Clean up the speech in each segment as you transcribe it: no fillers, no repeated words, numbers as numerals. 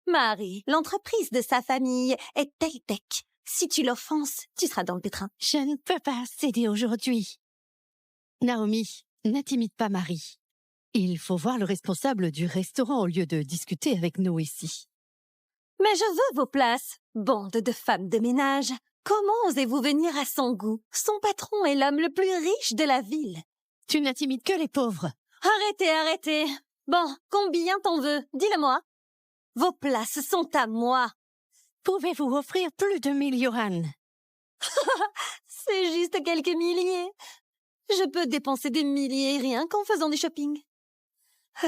Marie, l'entreprise de sa famille est tech. Si tu l'offenses, tu seras dans le pétrin. Je ne peux pas céder aujourd'hui. Naomi, n'intimide pas Marie. Il faut voir le responsable du restaurant au lieu de discuter avec nous ici. Mais je veux vos places, bande de femmes de ménage. Comment osez-vous venir à son goût? Son patron est l'homme le plus riche de la ville. Tu n'intimides que les pauvres. Arrêtez. Bon, combien t'en veux? Dis-le-moi. Vos places sont à moi. Pouvez-vous offrir plus de 1000 yuan? C'est juste quelques milliers. Je peux dépenser des milliers rien qu'en faisant du shopping.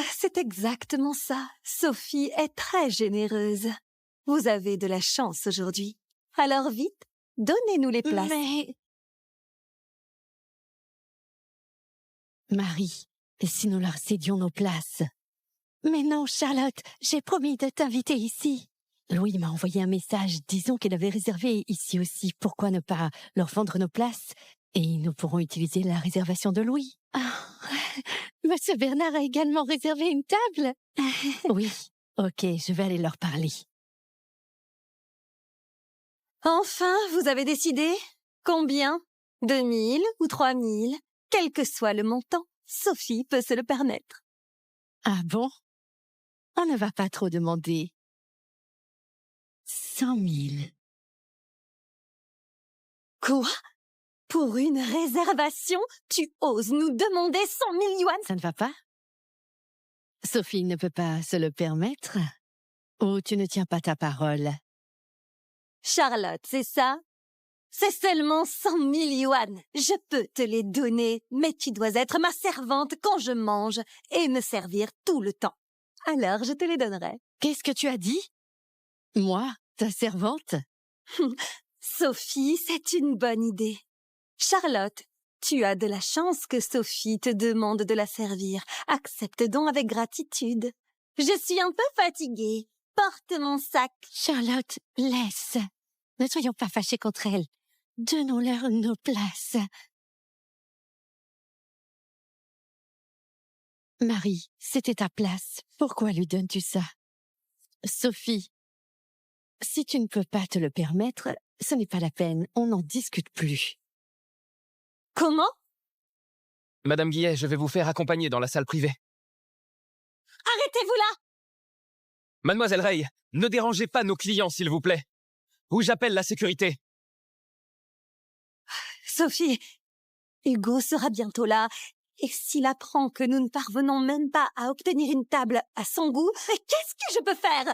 C'est exactement ça. Sophie est très généreuse. Vous avez de la chance aujourd'hui. Alors vite, donnez-nous les places. Mais... Marie, et si nous leur cédions nos places? Mais non, Charlotte, j'ai promis de t'inviter ici. Louis m'a envoyé un message disant qu'il avait réservé ici aussi. Pourquoi ne pas leur vendre nos places? Et nous pourrons utiliser la réservation de Louis. Monsieur Bernard a également réservé une table? Oui, ok, je vais aller leur parler. Enfin, vous avez décidé? Combien? 2000 ou 3000? Quel que soit le montant, Sophie peut se le permettre. Ah bon? On ne va pas trop demander. 100 000. Quoi? Pour une réservation, tu oses nous demander 100 000 yuan? Ça ne va pas? Sophie ne peut pas se le permettre? Ou tu ne tiens pas ta parole? Charlotte, c'est ça? C'est seulement 100 000 yuan. Je peux te les donner, mais tu dois être ma servante quand je mange et me servir tout le temps. Alors, je te les donnerai. Qu'est-ce que tu as dit? Moi, ta servante? Sophie, c'est une bonne idée. Charlotte, tu as de la chance que Sophie te demande de la servir. Accepte donc avec gratitude. Je suis un peu fatiguée. Porte mon sac. Charlotte, laisse. Ne soyons pas fâchés contre elle. Donnons-leur nos places. Marie, c'était ta place. Pourquoi lui donnes-tu ça? Sophie, si tu ne peux pas te le permettre, ce n'est pas la peine. On n'en discute plus. Comment? Madame Guillet, je vais vous faire accompagner dans la salle privée. Arrêtez-vous là! Mademoiselle Rey, ne dérangez pas nos clients, s'il vous plaît. Ou j'appelle la sécurité. Sophie, Hugo sera bientôt là. Et s'il apprend que nous ne parvenons même pas à obtenir une table à son goût, mais qu'est-ce que je peux faire?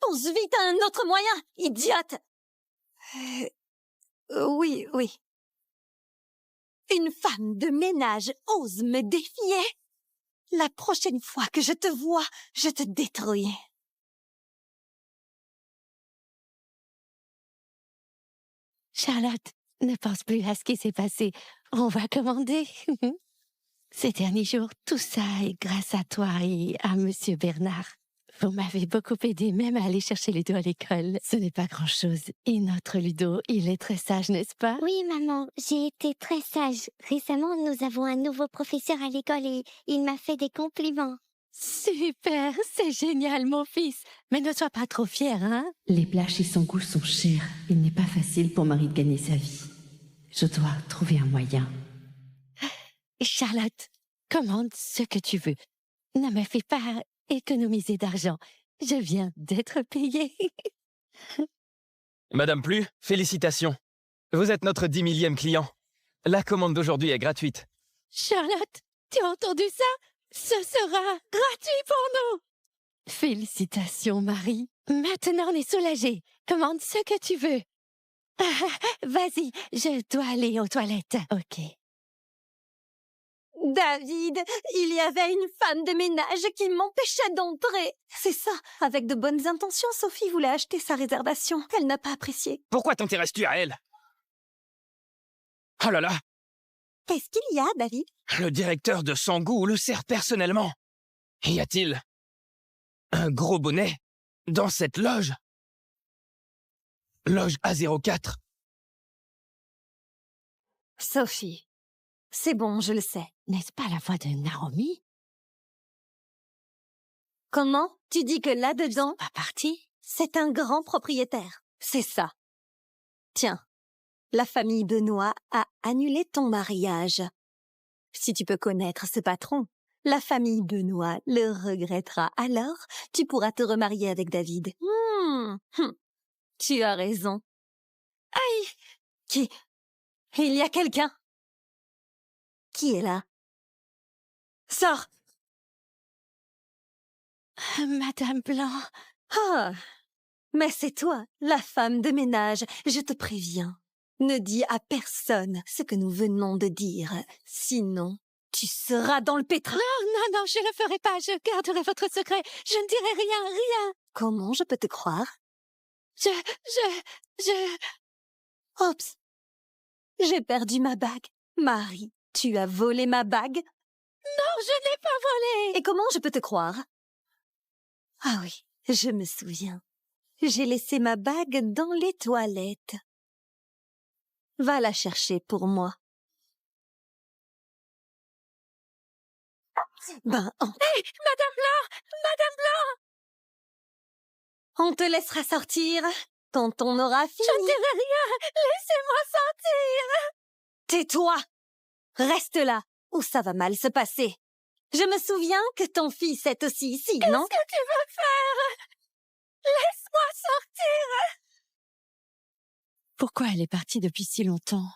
Pense vite à un autre moyen, idiote! Oui. Une femme de ménage ose me défier? La prochaine fois que je te vois, je te détruis. Charlotte, ne pense plus à ce qui s'est passé. On va commander. Ces derniers jours, tout ça est grâce à toi et à Monsieur Bernard. Vous m'avez beaucoup aidé, même à aller chercher Ludo à l'école. Ce n'est pas grand-chose. Et notre Ludo, il est très sage, n'est-ce pas? Oui, maman, j'ai été très sage. Récemment, nous avons un nouveau professeur à l'école et il m'a fait des compliments. Super, c'est génial, mon fils. Mais ne sois pas trop fier, hein? Les plats chez Sangoul sont chers. Il n'est pas facile pour Marie de gagner sa vie. Je dois trouver un moyen. Charlotte, commande ce que tu veux. Ne me fais pas économiser d'argent. Je viens d'être payée. Madame Plu, félicitations. Vous êtes notre 10 000e client. La commande d'aujourd'hui est gratuite. Charlotte, tu as entendu ça? Ce sera gratuit pour nous. Félicitations, Marie. Maintenant, on est soulagés. Commande ce que tu veux. Vas-y, je dois aller aux toilettes. Ok. David, il y avait une femme de ménage qui m'empêchait d'entrer. C'est ça. Avec de bonnes intentions, Sophie voulait acheter sa réservation. Elle n'a pas apprécié. Pourquoi t'intéresses-tu à elle? Oh là là! Qu'est-ce qu'il y a, David? Le directeur de Sangou le sert personnellement. Y a-t-il un gros bonnet dans cette loge? Loge A04. Sophie, c'est bon, je le sais. N'est-ce pas la voix de Naomi? Comment? Tu dis que là-dedans, Pas parti? c'est un grand propriétaire. C'est ça. Tiens, la famille Benoît a annulé ton mariage. Si tu peux connaître ce patron, la famille Benoît le regrettera. Alors, tu pourras te remarier avec David. Tu as raison. Aïe! Qui? Il y a quelqu'un. Qui est là? Sors! Madame Blanc. Ah! Mais c'est toi, la femme de ménage, je te préviens. Ne dis à personne ce que nous venons de dire, sinon tu seras dans le pétrin. Non, je ne le ferai pas. Je garderai votre secret. Je ne dirai rien. Comment je peux te croire? Je... Oups! J'ai perdu ma bague. Marie, tu as volé ma bague? Non, je n'ai pas volé. Et comment je peux te croire? Ah oui, je me souviens. J'ai laissé ma bague dans les toilettes. Va la chercher pour moi. Ben, Hé, Madame Blanc, on te laissera sortir quand on aura fini. je ne dirai rien. Laissez-moi sortir. Tais-toi! Reste là, ou ça va mal se passer. Je me souviens que ton fils est aussi ici, non? Qu'est-ce que tu veux faire? Laisse-moi sortir. Pourquoi elle est partie depuis si longtemps?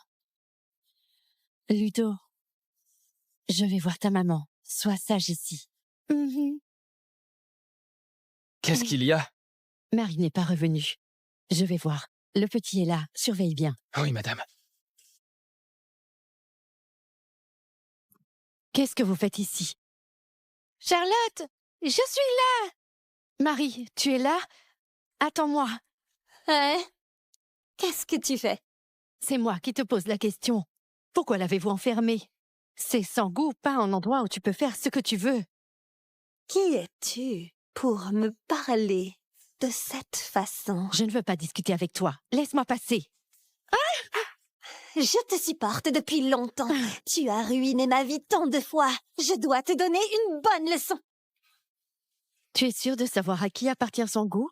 Ludo, je vais voir ta maman. Sois sage ici. Qu'est-ce qu'il y a? Marie n'est pas revenue. Je vais voir. Le petit est là. Surveille bien. Oui, madame. Qu'est-ce que vous faites ici? Charlotte, je suis là. Marie, tu es là? Attends-moi. Hein? Qu'est-ce que tu fais? C'est moi qui te pose la question. Pourquoi l'avez-vous enfermée? C'est sans goût, pas un endroit où tu peux faire ce que tu veux. Qui es-tu pour me parler de cette façon? Je ne veux pas discuter avec toi. Laisse-moi passer. Je te supporte depuis longtemps. Tu as ruiné ma vie tant de fois. Je dois te donner une bonne leçon. Tu es sûre de savoir à qui appartient son goût?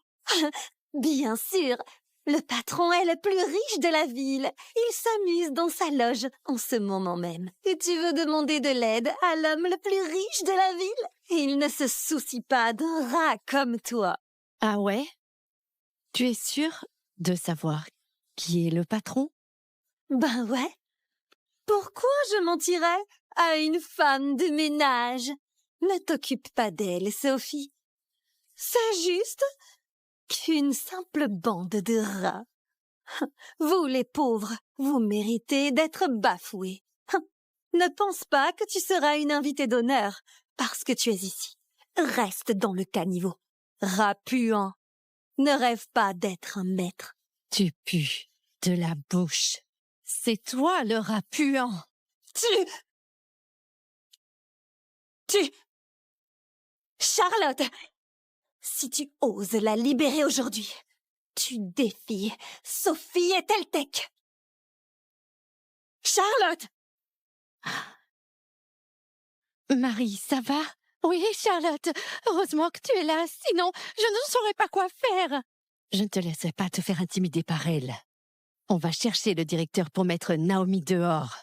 Bien sûr. Le patron est le plus riche de la ville. Il s'amuse dans sa loge en ce moment même. Et tu veux demander de l'aide à l'homme le plus riche de la ville? Il ne se soucie pas d'un rat comme toi. Ah ouais? Tu es sûre de savoir qui est le patron? Ben ouais. Pourquoi je mentirais à une femme de ménage? Ne t'occupe pas d'elle, Sophie. C'est juste qu'une simple bande de rats. Vous, les pauvres, vous méritez d'être bafoués. Ne pense pas que tu seras une invitée d'honneur parce que tu es ici. Reste dans le caniveau. Rat puant. Ne rêve pas d'être un maître. Tu pues de la bouche. C'est toi le rat puant. Charlotte! Si tu oses la libérer aujourd'hui, tu défies Sophie et Teltec. Charlotte! Marie, ça va? Oui, Charlotte. Heureusement que tu es là, sinon je ne saurais pas quoi faire. Je ne te laisserai pas te faire intimider par elle. On va chercher le directeur pour mettre Naomi dehors.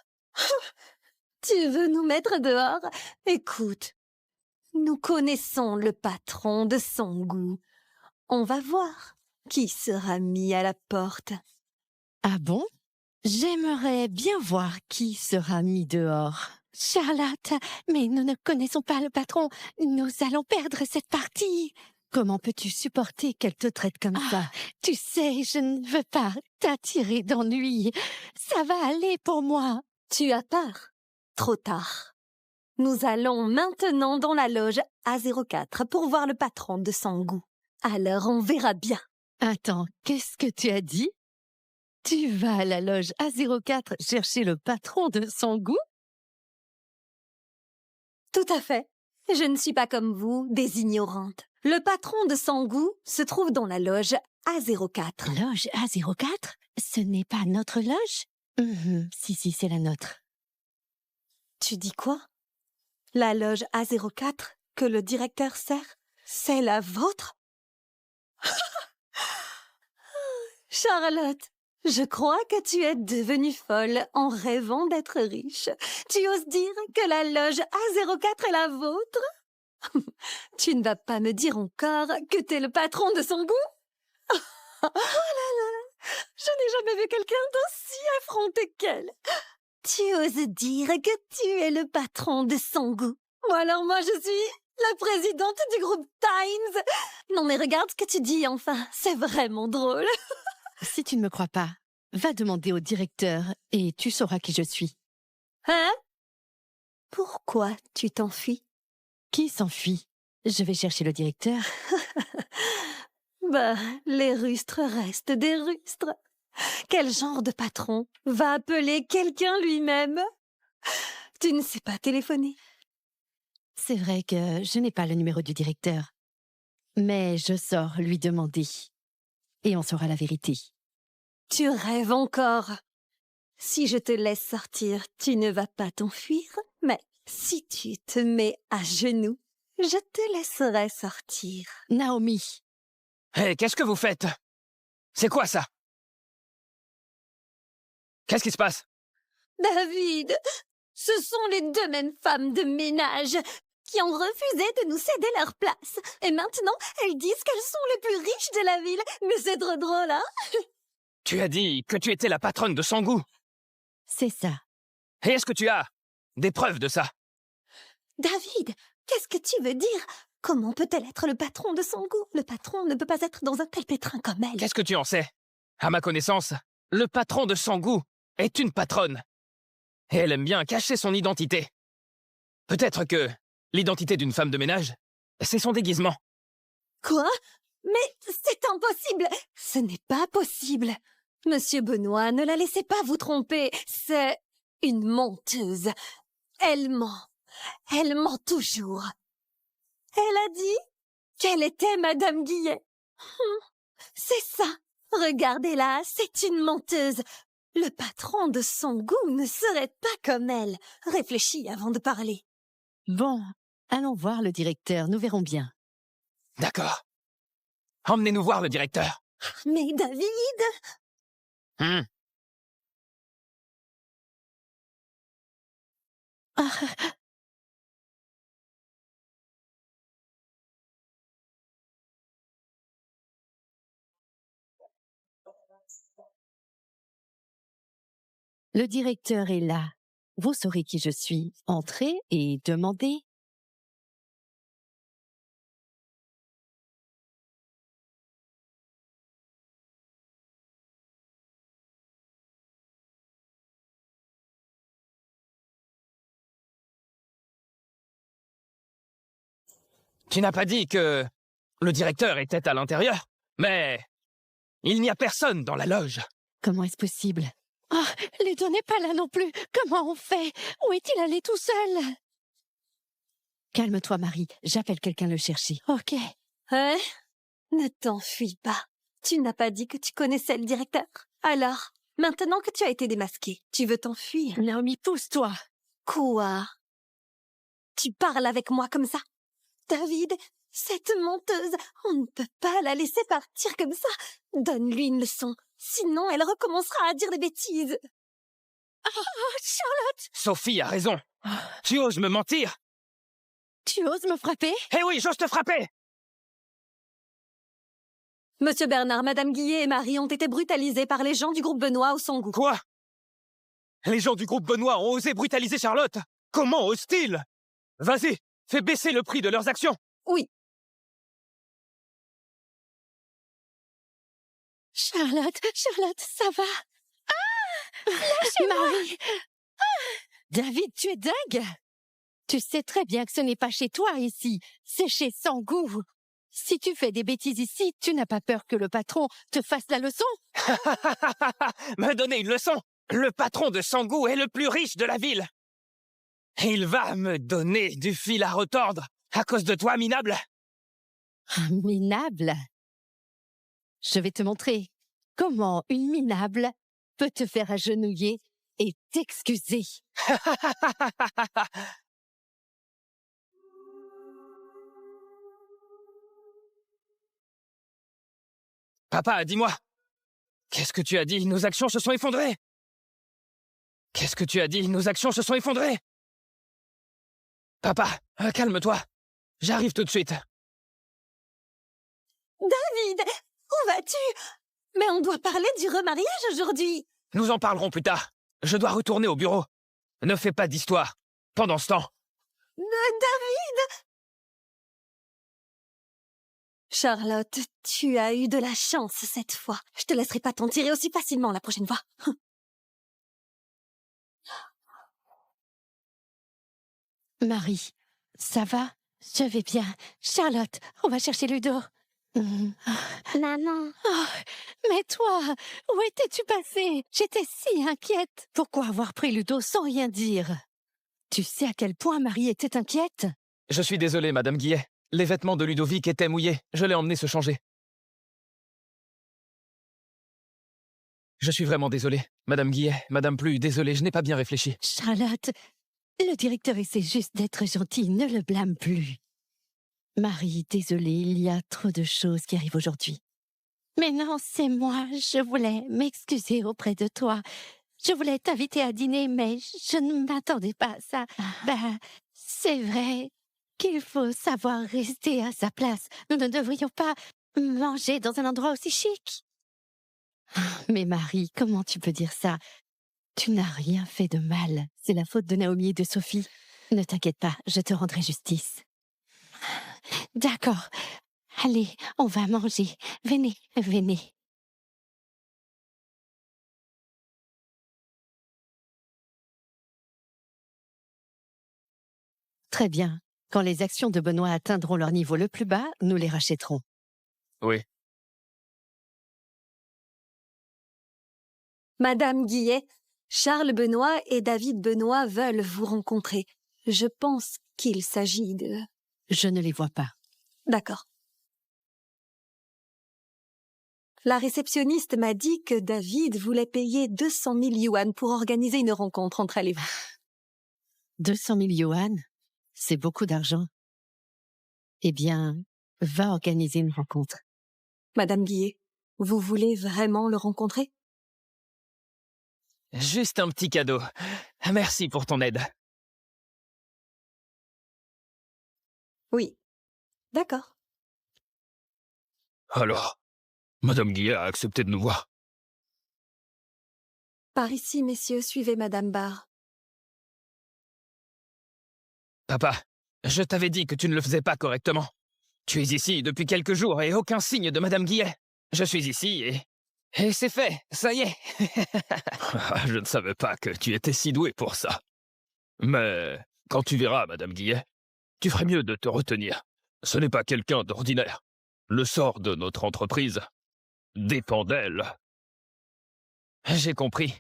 Tu veux nous mettre dehors? Écoute, nous connaissons le patron de son goût. On va voir qui sera mis à la porte. Ah bon? J'aimerais bien voir qui sera mis dehors. Charlotte, mais nous ne connaissons pas le patron. Nous allons perdre cette partie. Comment peux-tu supporter qu'elle te traite comme ça? Tu sais, je ne veux pas t'attirer d'ennui. Ça va aller pour moi. Tu as peur? Trop tard. Nous allons maintenant dans la loge A04 pour voir le patron de son goût. Alors on verra bien. Attends, qu'est-ce que tu as dit? Tu vas à la loge A04 chercher le patron de son goût? Tout à fait. Je ne suis pas comme vous, des ignorantes. Le patron de son goût se trouve dans la loge A04. Loge A04? Ce n'est pas notre loge? Si, c'est la nôtre. Tu dis quoi? La loge A04 que le directeur sert, C'est la vôtre? Charlotte, je crois que tu es devenue folle en rêvant d'être riche. Tu oses dire que la loge A04 est la vôtre? Tu ne vas pas me dire encore que t'es le patron de son goût? Oh là là, je n'ai jamais vu quelqu'un d'aussi effronté qu'elle. Tu oses dire que tu es le patron de son goût. Ou alors moi je suis la présidente du groupe Times. Non mais regarde ce que tu dis enfin, c'est vraiment drôle. Si tu ne me crois pas, va demander au directeur et tu sauras qui je suis. Hein? Pourquoi tu t'enfuis? Qui s'enfuit? Je vais chercher le directeur. Bah, les rustres restent des rustres. Quel genre de patron va appeler quelqu'un lui-même? Tu ne sais pas téléphoner. C'est vrai que je n'ai pas le numéro du directeur. Mais je sors lui demander. Et on saura la vérité. Tu rêves encore. Si je te laisse sortir, tu ne vas pas t'enfuir. Mais si tu te mets à genoux, je te laisserai sortir. Naomi, Hé, qu'est-ce que vous faites? C'est quoi ça? Qu'est-ce qui se passe? David, ce sont les deux mêmes femmes de ménage qui ont refusé de nous céder leur place. Et maintenant, elles disent qu'elles sont les plus riches de la ville. Mais c'est trop drôle, hein? Tu as dit que tu étais la patronne de Sangu. c'est ça. Et est-ce que tu as des preuves de ça? David, qu'est-ce que tu veux dire? Comment peut-elle être le patron de son goût? Le patron ne peut pas être dans un tel pétrin comme elle. Qu'est-ce que tu en sais? À ma connaissance, le patron de Sangu est une patronne. Et elle aime bien cacher son identité. Peut-être que l'identité d'une femme de ménage, c'est son déguisement. Quoi? Mais c'est impossible! Ce n'est pas possible! Monsieur Benoît, ne la laissez pas vous tromper. C'est une menteuse. Elle ment. Elle ment toujours. Elle a dit qu'elle était Madame Guillet. C'est ça. Regardez-la, c'est une menteuse. Le patron de son goût ne serait pas comme elle. Réfléchis avant de parler. Bon, allons voir le directeur, nous verrons bien. D'accord. Emmenez-nous voir le directeur. Mais David, Hmm. Ah, le directeur est là. Vous saurez qui je suis. Entrez et demandez. Tu n'as pas dit que le directeur était à l'intérieur, mais il n'y a personne dans la loge. Comment est-ce possible? Oh, Ludo n'est pas là non plus. Comment on fait? Où est-il allé tout seul? Calme-toi, Marie. J'appelle quelqu'un le chercher. Ok. hein? Ne t'enfuis pas. Tu n'as pas dit que tu connaissais le directeur. Alors, maintenant que tu as été démasqué, tu veux t'enfuir? Naomi, pousse-toi. Quoi? Tu parles avec moi comme ça? David, cette menteuse, on ne peut pas la laisser partir comme ça. Donne-lui une leçon, sinon elle recommencera à dire des bêtises. Sophie a raison. Tu oses me mentir? Tu oses me frapper? Eh oui, j'ose te frapper! Monsieur Bernard, Madame Guillet et Marie ont été brutalisés par les gens du groupe Benoît au Sangu. Quoi? Les gens du groupe Benoît ont osé brutaliser Charlotte? Comment osent-ils? Vas-y, fais baisser le prix de leurs actions. Oui, Charlotte, ça va? Marie! David, tu es dingue! Tu sais très bien que ce n'est pas chez toi ici, c'est chez Sangu. Si tu fais des bêtises ici, tu n'as pas peur que le patron te fasse la leçon? Me donner une leçon? Le patron de Sangu est le plus riche de la ville. Et il va me donner du fil à retordre à cause de toi, minable. Minable? Je vais te montrer comment une minable peut te faire agenouiller et t'excuser. Papa, dis-moi. Qu'est-ce que tu as dit? Nos actions se sont effondrées. Qu'est-ce que tu as dit? Nos actions se sont effondrées. Papa, calme-toi. J'arrive tout de suite. David, où vas-tu? Mais on doit parler du remariage aujourd'hui. Nous en parlerons plus tard. Je dois retourner au bureau. Ne fais pas d'histoire. Pendant ce temps. David! Charlotte, tu as eu de la chance cette fois. Je te laisserai pas t'en tirer aussi facilement la prochaine fois. Marie, ça va? Je vais bien. Charlotte, on va chercher Ludo. Maman, Oh, mais toi, où étais-tu passée? J'étais si inquiète. Pourquoi avoir pris Ludo sans rien dire? Tu sais à quel point Marie était inquiète? Je suis désolé, Madame Guillet. Les vêtements de Ludovic étaient mouillés. Je l'ai emmené se changer. Je suis vraiment désolé. Madame Guillet, Madame Plus, désolé, je n'ai pas bien réfléchi. Charlotte, le directeur essaie juste d'être gentil, ne le blâme plus. Marie, désolée, il y a trop de choses qui arrivent aujourd'hui. Mais non, c'est moi, je voulais m'excuser auprès de toi. Je voulais t'inviter à dîner, mais je ne m'attendais pas à ça. Ben, c'est vrai qu'il faut savoir rester à sa place. Nous ne devrions pas manger dans un endroit aussi chic. Mais Marie, comment tu peux dire ça? Tu n'as rien fait de mal. C'est la faute de Naomi et de Sophie. Ne t'inquiète pas, je te rendrai justice. D'accord. Allez, on va manger. Venez, venez. Très bien. Quand les actions de Benoît atteindront leur niveau le plus bas, nous les rachèterons. Oui. Madame Guillet, Charles Benoît et David Benoît veulent vous rencontrer. Je pense qu'il s'agit de... Je ne les vois pas. D'accord. La réceptionniste m'a dit que David voulait payer 200 000 yuan pour organiser une rencontre entre elle et vous. 200 000 yuan, c'est beaucoup d'argent. Eh bien, va organiser une rencontre. Madame Guillet, vous voulez vraiment le rencontrer? Juste un petit cadeau. Merci pour ton aide. Oui. D'accord. Alors, Madame Guillet a accepté de nous voir. Par ici, messieurs, suivez Madame Barr. Papa, je t'avais dit que tu ne le faisais pas correctement. Tu es ici depuis quelques jours et aucun signe de Madame Guillet. Je suis ici et c'est fait, ça y est. Je ne savais pas que tu étais si doué pour ça. Mais quand tu verras Madame Guillet, tu ferais mieux de te retenir. Ce n'est pas quelqu'un d'ordinaire. Le sort de notre entreprise dépend d'elle. J'ai compris.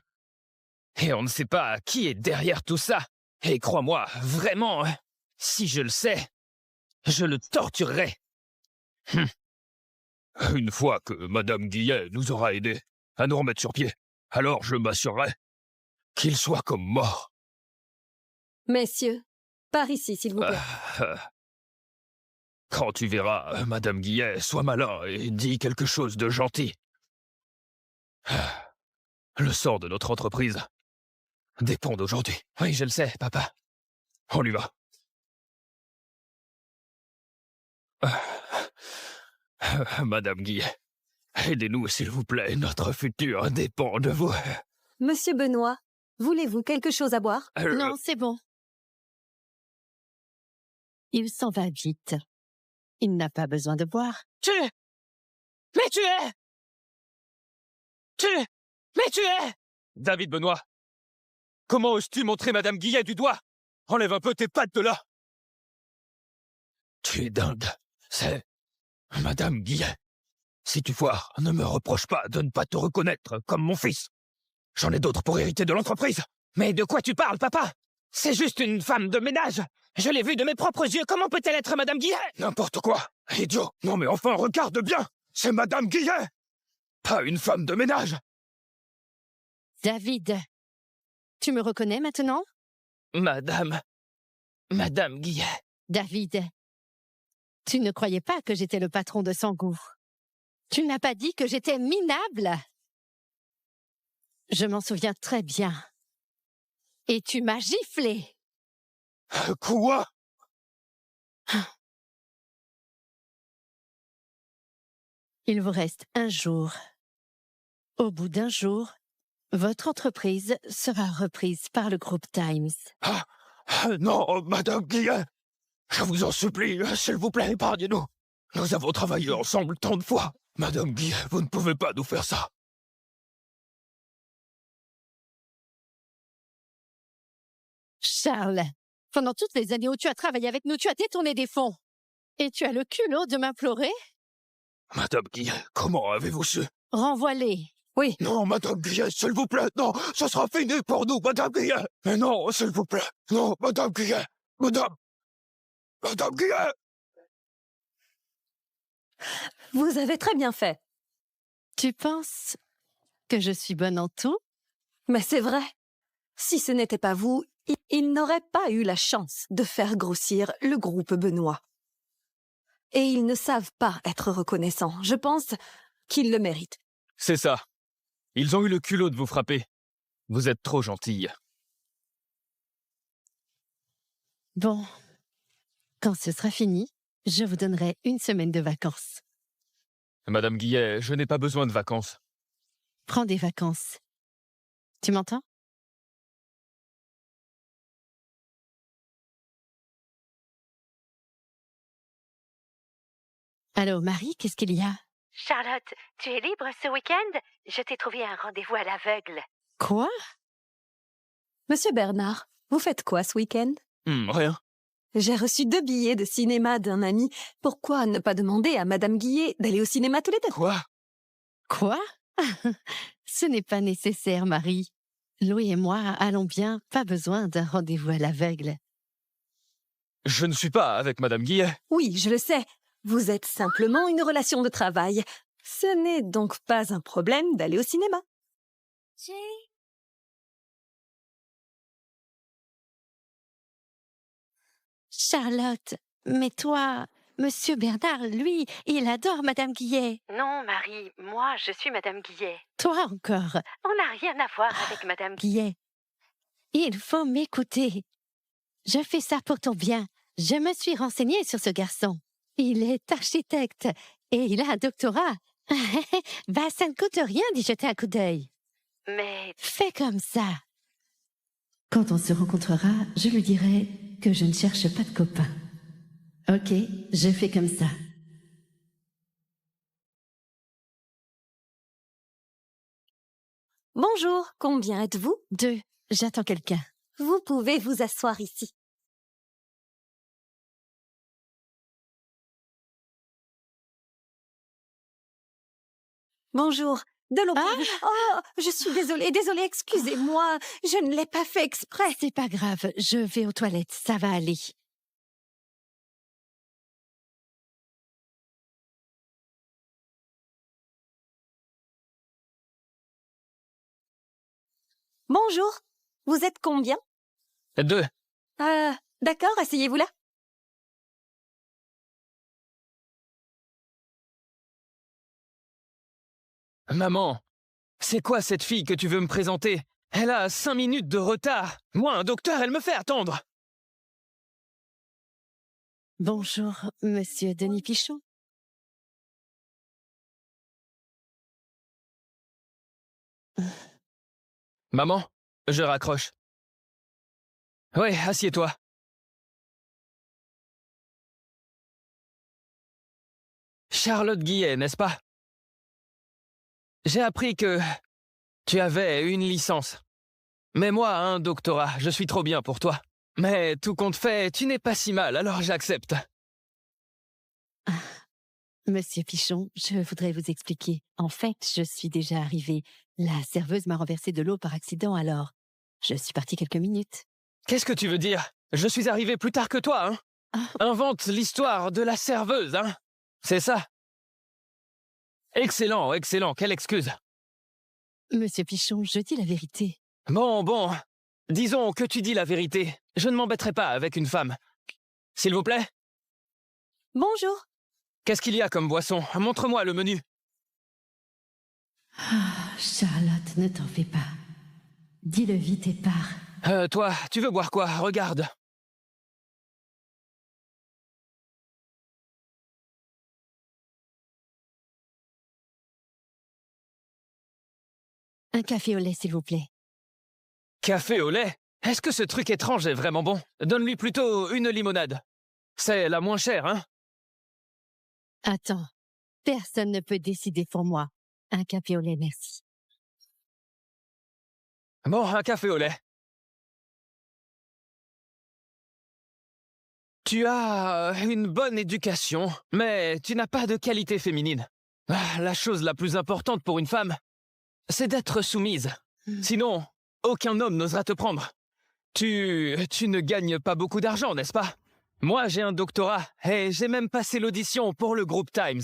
Et on ne sait pas qui est derrière tout ça. Et crois-moi, vraiment, si je le sais, je le torturerai. Une fois que Madame Guillet nous aura aidés à nous remettre sur pied, alors je m'assurerai qu'il soit comme mort. Messieurs, par ici, s'il vous plaît. Quand tu verras Madame Guillet, sois malin et dis quelque chose de gentil. Le sort de notre entreprise dépend d'aujourd'hui. Oui, je le sais, papa. On y va. Madame Guillet, aidez-nous s'il vous plaît, notre futur dépend de vous. Monsieur Benoît, voulez-vous quelque chose à boire? Non, c'est bon. Il s'en va vite. Il n'a pas besoin de boire. Mais tu es David Benoît, comment oses-tu montrer Madame Guillet du doigt? Enlève un peu tes pattes de là. Tu es dingue. C'est Madame Guillet. Si tu foires, ne me reproche pas de ne pas te reconnaître comme mon fils. J'en ai d'autres pour hériter de l'entreprise. Mais de quoi tu parles, papa? C'est juste une femme de ménage. Je l'ai vue de mes propres yeux. Comment peut-elle être Madame Guillet? N'importe quoi. Idiot. Non mais enfin, regarde bien. C'est Madame Guillet. Pas une femme de ménage. David, tu me reconnais maintenant? Madame Guillet. David, tu ne croyais pas que j'étais le patron de Sangou? Tu n'as pas dit que j'étais minable? Je m'en souviens très bien. Et tu m'as giflé. Quoi? Il vous reste un jour. Au bout d'un jour, votre entreprise sera reprise par le groupe Times. Non, Madame Guillet! Je vous en supplie, s'il vous plaît, épargnez-nous. Nous avons travaillé ensemble tant de fois. Madame Guillet, vous ne pouvez pas nous faire ça. Charles, pendant toutes les années où tu as travaillé avec nous, tu as détourné des fonds. Et tu as le culot de m'implorer? Madame Guillet, comment avez-vous su? Renvoie-les. Oui, Non, Madame Guillet, s'il vous plaît, non, ce sera fini pour nous, Madame Guillet. Mais non, s'il vous plaît, non, Madame Guillet, Madame Guillet. vous avez très bien fait. Tu penses que je suis bonne en tout? Mais c'est vrai. Si ce n'était pas vous, il n'aurait pas eu la chance de faire grossir le groupe Benoît. Et ils ne savent pas être reconnaissants. Je pense qu'ils le méritent. C'est ça. Ils ont eu le culot de vous frapper. Vous êtes trop gentille. Bon, quand ce sera fini, je vous donnerai une semaine de vacances. Madame Guillet, je n'ai pas besoin de vacances. Prends des vacances. Tu m'entends? Allô, Marie, qu'est-ce qu'il y a? Charlotte, tu es libre ce week-end? Je t'ai trouvé un rendez-vous à l'aveugle. Quoi? Monsieur Bernard, vous faites quoi ce week-end? Rien. J'ai reçu 2 billets de cinéma d'un ami. Pourquoi ne pas demander à Madame Guillet d'aller au cinéma tous les 2? Quoi? Quoi? Ce n'est pas nécessaire, Marie. Louis et moi allons bien, pas besoin d'un rendez-vous à l'aveugle. Je ne suis pas avec Madame Guillet. Oui, je le sais. Vous êtes simplement une relation de travail. Ce n'est donc pas un problème d'aller au cinéma. Charlotte, mais toi, Monsieur Bernard, lui, il adore Madame Guillet. Non, Marie, moi, je suis Madame Guillet. Toi encore, On n'a rien à voir avec Madame Guillet. Guillet. Il faut m'écouter. Je fais ça pour ton bien. Je me suis renseignée sur ce garçon. Il est architecte et il a un doctorat. Bah, ça ne coûte rien d'y jeter un coup d'œil. Mais Fais comme ça. Quand on se rencontrera, je lui dirai que je ne cherche pas de copain. Ok, je fais comme ça. Bonjour, combien êtes-vous? 2, j'attends quelqu'un. Vous pouvez vous asseoir ici. Bonjour, de l'eau pour vous. Oh, je suis désolée, excusez-moi. Je ne l'ai pas fait exprès. C'est pas grave, je vais aux toilettes, ça va aller. Bonjour, vous êtes combien? 2. D'accord, asseyez-vous là. Maman, c'est quoi cette fille que tu veux me présenter? Elle a 5 minutes de retard. Moi, un docteur, elle me fait attendre. Bonjour, Monsieur Denis Pichon. Maman, je raccroche. Ouais, assieds-toi. Charlotte Guillet, n'est-ce pas? J'ai appris que tu avais une licence. Mais moi, un doctorat, je suis trop bien pour toi. Mais tout compte fait, tu n'es pas si mal, alors j'accepte. Monsieur Pichon, je voudrais vous expliquer. En fait, je suis déjà arrivée. La serveuse m'a renversé de l'eau par accident, alors je suis partie quelques minutes. Qu'est-ce que tu veux dire? Je suis arrivé plus tard que toi, hein? Invente l'histoire de la serveuse, hein? C'est ça? Excellent, excellent, quelle excuse. Monsieur Pichon, je dis la vérité. Bon, disons que tu dis la vérité. Je ne m'embêterai pas avec une femme. S'il vous plaît? Bonjour. Qu'est-ce qu'il y a comme boisson? Montre-moi le menu. Ah, Charlotte, ne t'en fais pas. Dis-le vite et pars. Toi, tu veux boire quoi? Regarde. Un café au lait, s'il vous plaît. Café au lait? Est-ce que ce truc étrange est vraiment bon? Donne-lui plutôt une limonade. C'est la moins chère, hein? Attends, personne ne peut décider pour moi. Un café au lait, merci. Bon, un café au lait. Tu as une bonne éducation, mais tu n'as pas de qualité féminine. La chose la plus importante pour une femme, c'est d'être soumise. Sinon, aucun homme n'osera te prendre. Tu ne gagnes pas beaucoup d'argent, n'est-ce pas? Moi, j'ai un doctorat et j'ai même passé l'audition pour le groupe Times.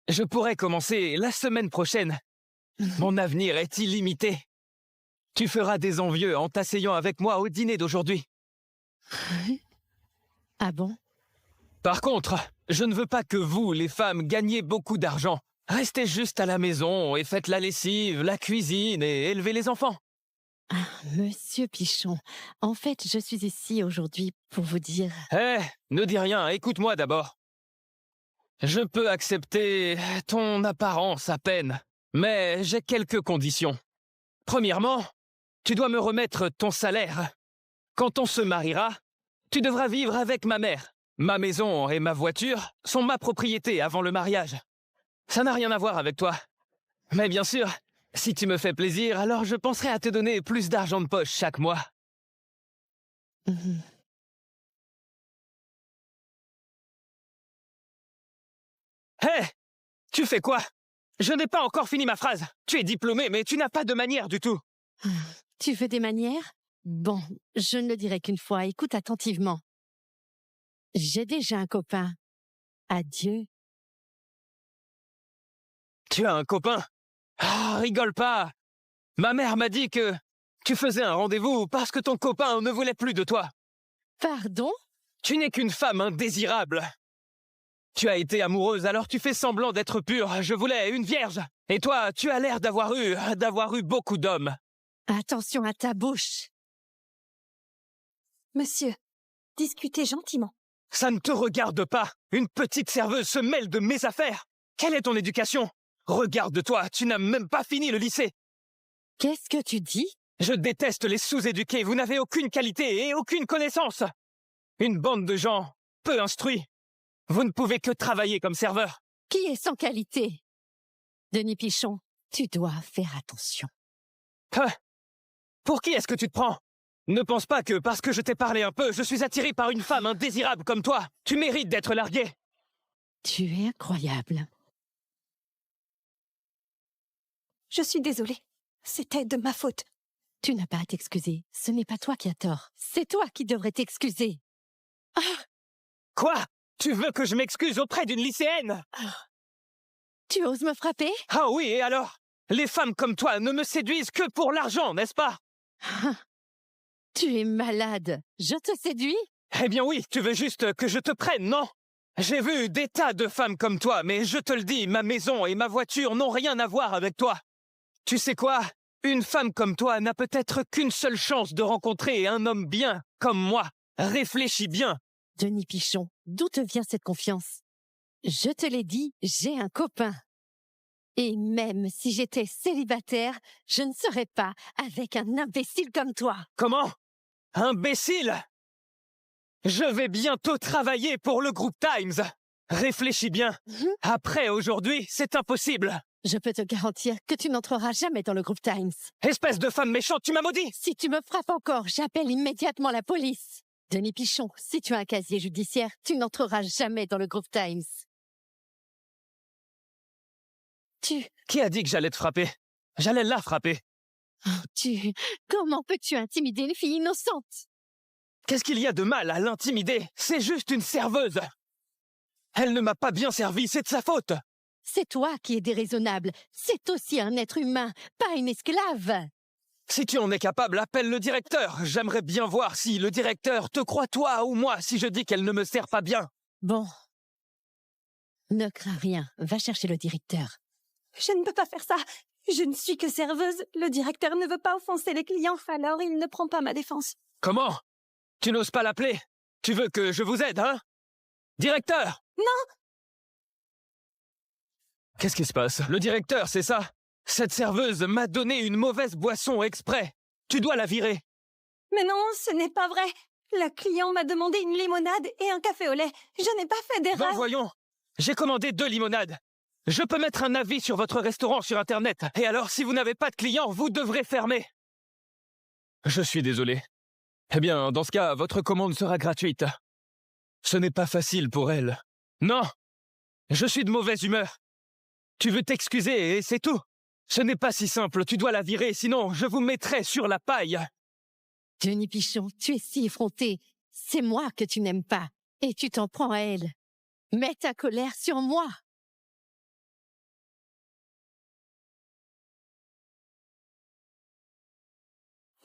Je pourrais commencer la semaine prochaine. Mon avenir est illimité. Tu feras des envieux en t'asseyant avec moi au dîner d'aujourd'hui. Ah bon? Par contre, je ne veux pas que vous, les femmes, gagniez beaucoup d'argent. Restez juste à la maison et faites la lessive, la cuisine et élevez les enfants. Ah, Monsieur Pichon, en fait, je suis ici aujourd'hui pour vous dire... Ne dis rien, écoute-moi d'abord. Je peux accepter ton apparence à peine, mais j'ai quelques conditions. Premièrement, tu dois me remettre ton salaire. Quand on se mariera, tu devras vivre avec ma mère. Ma maison et ma voiture sont ma propriété avant le mariage. Ça n'a rien à voir avec toi. Mais bien sûr, si tu me fais plaisir, alors je penserai à te donner plus d'argent de poche chaque mois. Hé! Tu fais quoi? Je n'ai pas encore fini ma phrase. Tu es diplômé, mais tu n'as pas de manière du tout. Tu veux des manières? Bon, je ne le dirai qu'une fois. Écoute attentivement. J'ai déjà un copain. Adieu. Tu as un copain? Ah, rigole pas! Ma mère m'a dit que tu faisais un rendez-vous parce que ton copain ne voulait plus de toi. Pardon? Tu n'es qu'une femme indésirable. Tu as été amoureuse, alors tu fais semblant d'être pure. Je voulais une vierge. Et toi, tu as l'air d'avoir eu beaucoup d'hommes. Attention à ta bouche. Monsieur, discutez gentiment. Ça ne te regarde pas. Une petite serveuse se mêle de mes affaires. Quelle est ton éducation? Regarde-toi, tu n'as même pas fini le lycée. Qu'est-ce que tu dis? Je déteste les sous-éduqués. Vous n'avez aucune qualité et aucune connaissance. Une bande de gens peu instruits. Vous ne pouvez que travailler comme serveur. Qui est sans qualité? Denis Pichon, tu dois faire attention. Pour qui est-ce que tu te prends? Ne pense pas que parce que je t'ai parlé un peu, je suis attiré par une femme indésirable comme toi. Tu mérites d'être largué. Tu es incroyable. Je suis désolée. C'était de ma faute. Tu n'as pas à t'excuser. Ce n'est pas toi qui as tort. C'est toi qui devrais t'excuser. Quoi? Tu veux que je m'excuse auprès d'une lycéenne? Tu oses me frapper? Ah oui, et alors? Les femmes comme toi ne me séduisent que pour l'argent, n'est-ce pas? Tu es malade. Je te séduis? Eh bien oui, tu veux juste que je te prenne, non? J'ai vu des tas de femmes comme toi, mais je te le dis, ma maison et ma voiture n'ont rien à voir avec toi. Tu sais quoi? Une femme comme toi n'a peut-être qu'une seule chance de rencontrer un homme bien, comme moi. Réfléchis bien. Denis Pichon, d'où te vient cette confiance? Je te l'ai dit, j'ai un copain. Et même si j'étais célibataire, je ne serais pas avec un imbécile comme toi. Comment? Imbécile! Je vais bientôt travailler pour le groupe Times. Réfléchis bien. Après aujourd'hui, c'est impossible. Je peux te garantir que tu n'entreras jamais dans le groupe Times. Espèce de femme méchante, tu m'as maudit! Si tu me frappes encore, j'appelle immédiatement la police. Denis Pichon, si tu as un casier judiciaire, tu n'entreras jamais dans le groupe Times. Qui a dit que j'allais te frapper? J'allais la frapper. Comment peux-tu intimider une fille innocente? Qu'est-ce qu'il y a de mal à l'intimider? C'est juste une serveuse. Elle ne m'a pas bien servi, c'est de sa faute. C'est toi qui es déraisonnable. C'est aussi un être humain, pas une esclave. Si tu en es capable, appelle le directeur. J'aimerais bien voir si le directeur te croit toi ou moi si je dis qu'elle ne me sert pas bien. Bon. Ne crains rien. Va chercher le directeur. Je ne peux pas faire ça. Je ne suis que serveuse. Le directeur ne veut pas offenser les clients, alors il ne prend pas ma défense. Comment? Tu n'oses pas l'appeler? Tu veux que je vous aide, hein? Directeur! Non! Qu'est-ce qui se passe? Le directeur, c'est ça? Cette serveuse m'a donné une mauvaise boisson exprès. Tu dois la virer. Mais non, ce n'est pas vrai. Le client m'a demandé une limonade et un café au lait. Je n'ai pas fait d'erreur. Ben voyons. J'ai commandé 2 limonades. Je peux mettre un avis sur votre restaurant sur Internet. Et alors, si vous n'avez pas de clients, vous devrez fermer. Je suis désolé. Eh bien, dans ce cas, votre commande sera gratuite. Ce n'est pas facile pour elle. Non! Je suis de mauvaise humeur. Tu veux t'excuser et c'est tout. Ce n'est pas si simple, tu dois la virer, sinon je vous mettrai sur la paille. Denis Pichon, tu es si effronté. C'est moi que tu n'aimes pas. Et tu t'en prends à elle. Mets ta colère sur moi.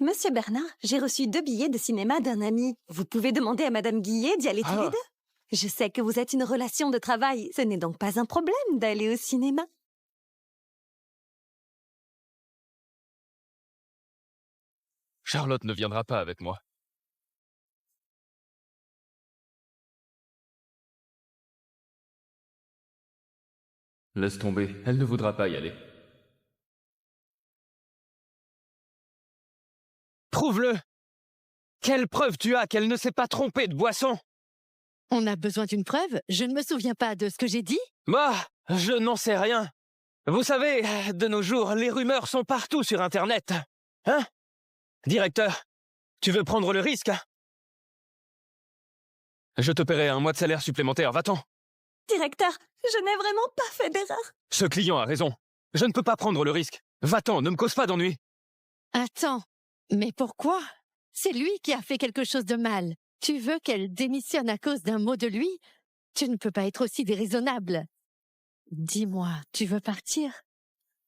Monsieur Bernard, j'ai reçu 2 billets de cinéma d'un ami. Vous pouvez demander à Madame Guillet d'y aller tous les 2. Je sais que vous êtes une relation de travail. Ce n'est donc pas un problème d'aller au cinéma. Charlotte ne viendra pas avec moi. Laisse tomber, elle ne voudra pas y aller. Prouve-le! Quelle preuve tu as qu'elle ne s'est pas trompée de boisson? On a besoin d'une preuve? Je ne me souviens pas de ce que j'ai dit. Moi, je n'en sais rien. Vous savez, de nos jours, les rumeurs sont partout sur Internet. Hein? Directeur, tu veux prendre le risque? Je te paierai un mois de salaire supplémentaire, va-t'en. Directeur, je n'ai vraiment pas fait d'erreur. Ce client a raison. Je ne peux pas prendre le risque. Va-t'en, ne me cause pas d'ennui. Attends, mais pourquoi? C'est lui qui a fait quelque chose de mal. Tu veux qu'elle démissionne à cause d'un mot de lui? Tu ne peux pas être aussi déraisonnable. Dis-moi, tu veux partir?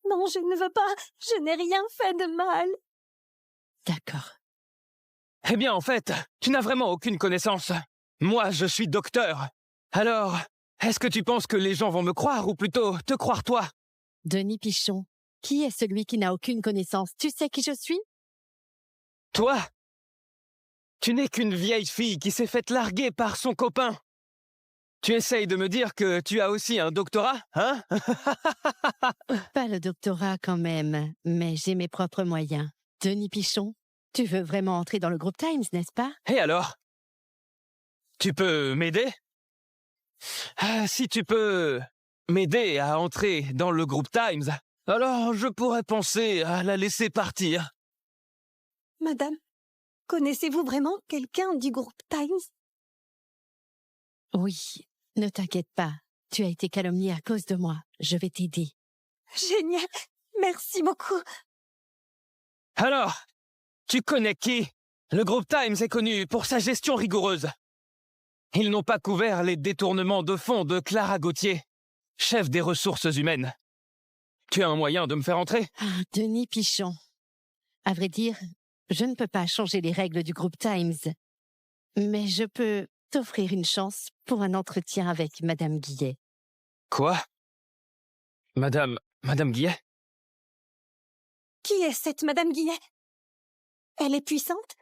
Non, je ne veux pas. Je n'ai rien fait de mal. D'accord. Eh bien, en fait, tu n'as vraiment aucune connaissance. Moi, je suis docteur. Alors, est-ce que tu penses que les gens vont me croire ou plutôt te croire toi? Denis Pichon, qui est celui qui n'a aucune connaissance? Tu sais qui je suis? Toi? Tu n'es qu'une vieille fille qui s'est faite larguer par son copain. Tu essayes de me dire que tu as aussi un doctorat, hein? Pas le doctorat quand même, mais j'ai mes propres moyens. Denis Pichon, tu veux vraiment entrer dans le groupe Times, n'est-ce pas? Et alors? Tu peux m'aider? Si tu peux m'aider à entrer dans le groupe Times, alors je pourrais penser à la laisser partir. Madame, connaissez-vous vraiment quelqu'un du groupe Times? Oui, ne t'inquiète pas. Tu as été calomnié à cause de moi. Je vais t'aider. Génial. Merci beaucoup. Alors, tu connais qui? Le groupe Times est connu pour sa gestion rigoureuse. Ils n'ont pas couvert les détournements de fonds de Clara Gauthier, chef des ressources humaines. Tu as un moyen de me faire entrer? Ah, Denis Pichon. À vrai dire, je ne peux pas changer les règles du groupe Times. Mais je peux t'offrir une chance pour un entretien avec Madame Guillet. Quoi? Madame Guillet? Qui est cette Madame Guillet? Elle est puissante?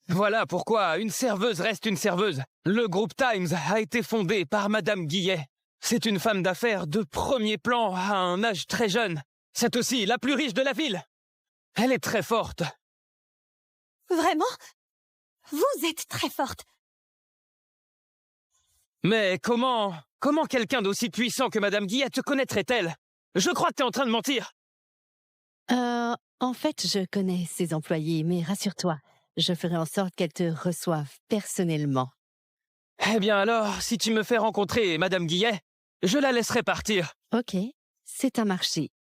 Voilà pourquoi une serveuse reste une serveuse. Le groupe Times a été fondé par Madame Guillet. C'est une femme d'affaires de premier plan à un âge très jeune. C'est aussi la plus riche de la ville. Elle est très forte. Vraiment? Vous êtes très forte. Mais comment quelqu'un d'aussi puissant que Madame Guillet te connaîtrait-elle? Je crois que t'es en train de mentir. En fait, je connais ses employés, mais rassure-toi, je ferai en sorte qu'elle te reçoive personnellement. Eh bien alors, si tu me fais rencontrer Madame Guillet, je la laisserai partir. Ok, c'est un marché.